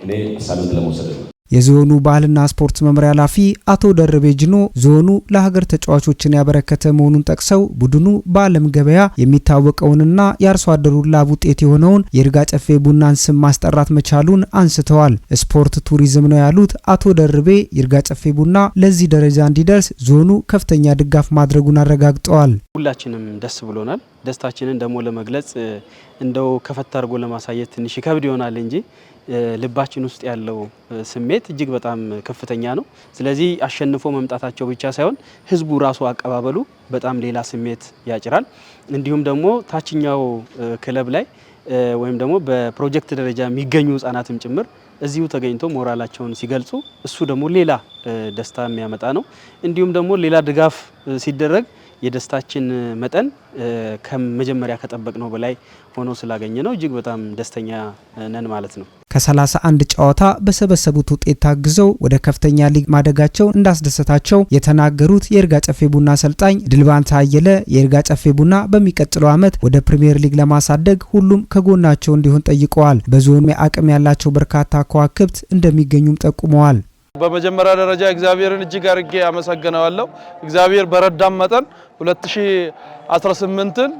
እኔ ሀሳብን ለመውሰድ ነው። የዞኑ ባህልና ስፖርት መምሪያ ኃላፊ አቶ ደርቤ ጅኖ ዞኑ ለሀገር ተጫዋቾችን ያበረከተ መሆኑን ጠቅሰው ቡድኑ በዓለም ገበያ የሚታወቀውንና የአርሶ አደሩን ላብ ውጤት የሆነውን የይርጋ ጨፌ ቡናን ስም ማስጠራት መቻሉን አንስተዋል። ስፖርት ቱሪዝም ነው ያሉት አቶ ደርቤ ይርጋ ጨፌ ቡና ለዚህ ደረጃ እንዲደርስ ዞኑ ከፍተኛ ድጋፍ ማድረጉን አረጋግጠዋል። ሁላችንም ደስ ብሎናል። ደስታችንን ደግሞ ለመግለጽ እንደው ከፈት አድርጎ ለማሳየት ትንሽ ከብድ ይሆናል እንጂ ልባችን ውስጥ ያለው ስሜት እጅግ በጣም ከፍተኛ ነው። ስለዚህ አሸንፎ መምጣታቸው ብቻ ሳይሆን ህዝቡ ራሱ አቀባበሉ በጣም ሌላ ስሜት ያጭራል። እንዲሁም ደግሞ ታችኛው ክለብ ላይ ወይም ደግሞ በፕሮጀክት ደረጃ የሚገኙ ህጻናትም ጭምር እዚሁ ተገኝቶ ሞራላቸውን ሲገልጹ እሱ ደግሞ ሌላ ደስታ የሚያመጣ ነው። እንዲሁም ደግሞ ሌላ ድጋፍ ሲደረግ የደስታችን መጠን ከመጀመሪያ ከጠበቅነው በላይ ሆኖ ስላገኘ ነው እጅግ በጣም ደስተኛ ነን ማለት ነው። ከ31 ጨዋታ በሰበሰቡት ውጤት ታግዘው ወደ ከፍተኛ ሊግ ማደጋቸው እንዳስደሰታቸው የተናገሩት የይርጋ ጨፌ ቡና አሰልጣኝ ድልባንታ አየለ የይርጋ ጨፌ ቡና በሚቀጥለው ዓመት ወደ ፕሪሚየር ሊግ ለማሳደግ ሁሉም ከጎናቸው እንዲሆን ጠይቀዋል። በዞኑ አቅም ያላቸው በርካታ ከዋክብት እንደሚገኙም ጠቁመዋል። በመጀመሪያ ደረጃ እግዚአብሔርን እጅግ አርጌ አመሰግናለሁ። እግዚአብሔር በረዳም መጠን 2018ን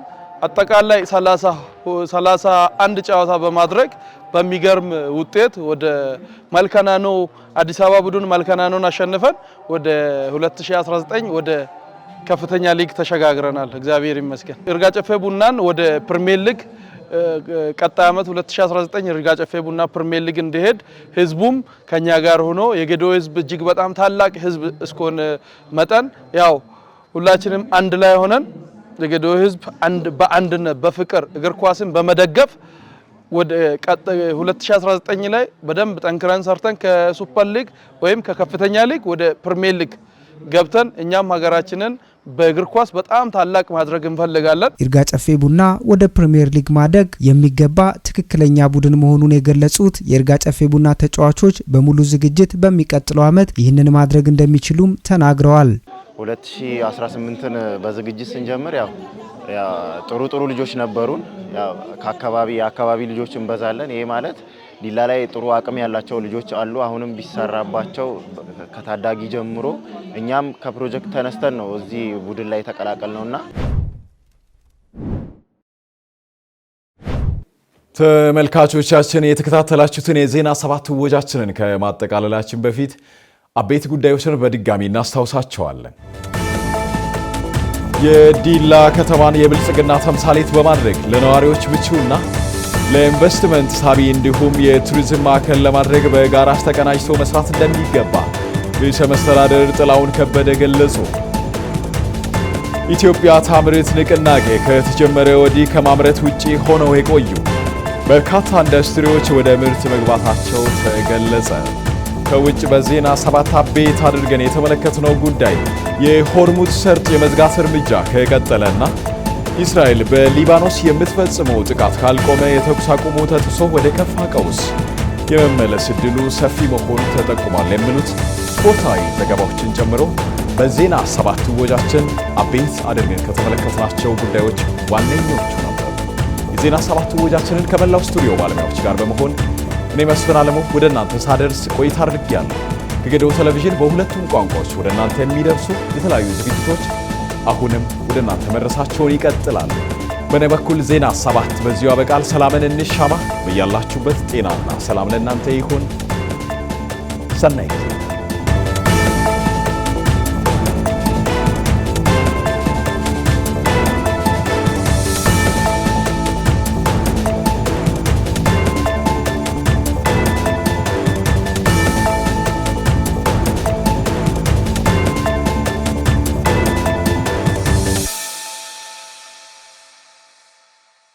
አጠቃላይ 31 ጨዋታ በማድረግ በሚገርም ውጤት ወደ መልከናኖ አዲስ አበባ ቡድን መልከናኖን አሸንፈን ወደ 2019 ወደ ከፍተኛ ሊግ ተሸጋግረናል። እግዚአብሔር ይመስገን። ይርጋ ጨፌ ቡናን ወደ ፕሪሚየር ሊግ ቀጣይ ዓመት 2019 ይርጋ ጨፌ ቡና ፕሪሚየር ሊግ እንዲሄድ ህዝቡም ከኛ ጋር ሆኖ የጌዶ ህዝብ እጅግ በጣም ታላቅ ህዝብ እስኮን መጠን ያው ሁላችንም አንድ ላይ ሆነን የጌዶ ህዝብ በአንድነት በፍቅር እግር ኳስን በመደገፍ ወደ 2019 ላይ በደንብ ጠንክረን ሰርተን ከሱፐር ሊግ ወይም ከከፍተኛ ሊግ ወደ ፕሪሚየር ሊግ ገብተን እኛም ሀገራችንን በእግር ኳስ በጣም ታላቅ ማድረግ እንፈልጋለን። ይርጋ ጨፌ ቡና ወደ ፕሪሚየር ሊግ ማደግ የሚገባ ትክክለኛ ቡድን መሆኑን የገለጹት የይርጋ ጨፌ ቡና ተጫዋቾች በሙሉ ዝግጅት በሚቀጥለው ዓመት ይህንን ማድረግ እንደሚችሉም ተናግረዋል። 2018ን በዝግጅት ስንጀምር ያው ጥሩ ልጆች ነበሩን። ያው የአካባቢ ልጆች እንበዛለን። ይሄ ማለት ዲላ ላይ ጥሩ አቅም ያላቸው ልጆች አሉ። አሁንም ቢሰራባቸው ከታዳጊ ጀምሮ እኛም ከፕሮጀክት ተነስተን ነው እዚህ ቡድን ላይ ተቀላቀልነውና ተመልካቾቻችን የተከታተላችሁትን የዜና ሰባት ወጃችንን ከማጠቃለላችን በፊት አበይት ጉዳዮችን በድጋሚ እናስታውሳቸዋለን። የዲላ ከተማን የብልጽግና ተምሳሌት በማድረግ ለነዋሪዎች ምቹና ለኢንቨስትመንት ሳቢ እንዲሁም የቱሪዝም ማዕከል ለማድረግ በጋራ ተቀናጅቶ መስራት እንደሚገባ ርዕሰ መስተዳድር ጥላሁን ከበደ ገለጹ። ኢትዮጵያ ታምርት ንቅናቄ ከተጀመረ ወዲህ ከማምረት ውጪ ሆነው የቆዩ በርካታ ኢንዱስትሪዎች ወደ ምርት መግባታቸው ተገለጸ። ከውጭ በዜና 7 አበይት አድርገን የተመለከትነው ጉዳይ የሆርሙዝ ሰርጥ የመዝጋት እርምጃ ከቀጠለና እስራኤል በሊባኖስ የምትፈጽመው ጥቃት ካልቆመ የተኩስ አቁሙ ተጥሶ ወደ ከፋ ቀውስ የመመለስ ዕድሉ ሰፊ መሆኑ ተጠቁሟል። የሚሉት ስፖርታዊ ዘገባዎችን ጨምሮ በዜና 7 ወጃችን አበይት አድርገን ከተመለከትናቸው ጉዳዮች ዋነኞቹ ነበሩ። የዜና 7 ወጃችንን ከመላው ስቱዲዮ ባለሙያዎች ጋር በመሆን እኔ መስፍን አለሙ ወደ እናንተ ሳደርስ ቆይታ አድርጌያለሁ። ከገዶ ቴሌቪዥን በሁለቱም ቋንቋዎች ወደ እናንተ የሚደርሱ የተለያዩ ዝግጅቶች አሁንም ወደ እናንተ መድረሳቸውን ይቀጥላሉ። በእኔ በኩል ዜና 7 በዚሁ ያበቃል። ሰላምን እንሻማ። በያላችሁበት ጤናና ሰላም ለእናንተ ይሁን። ሰናይ ጊዜ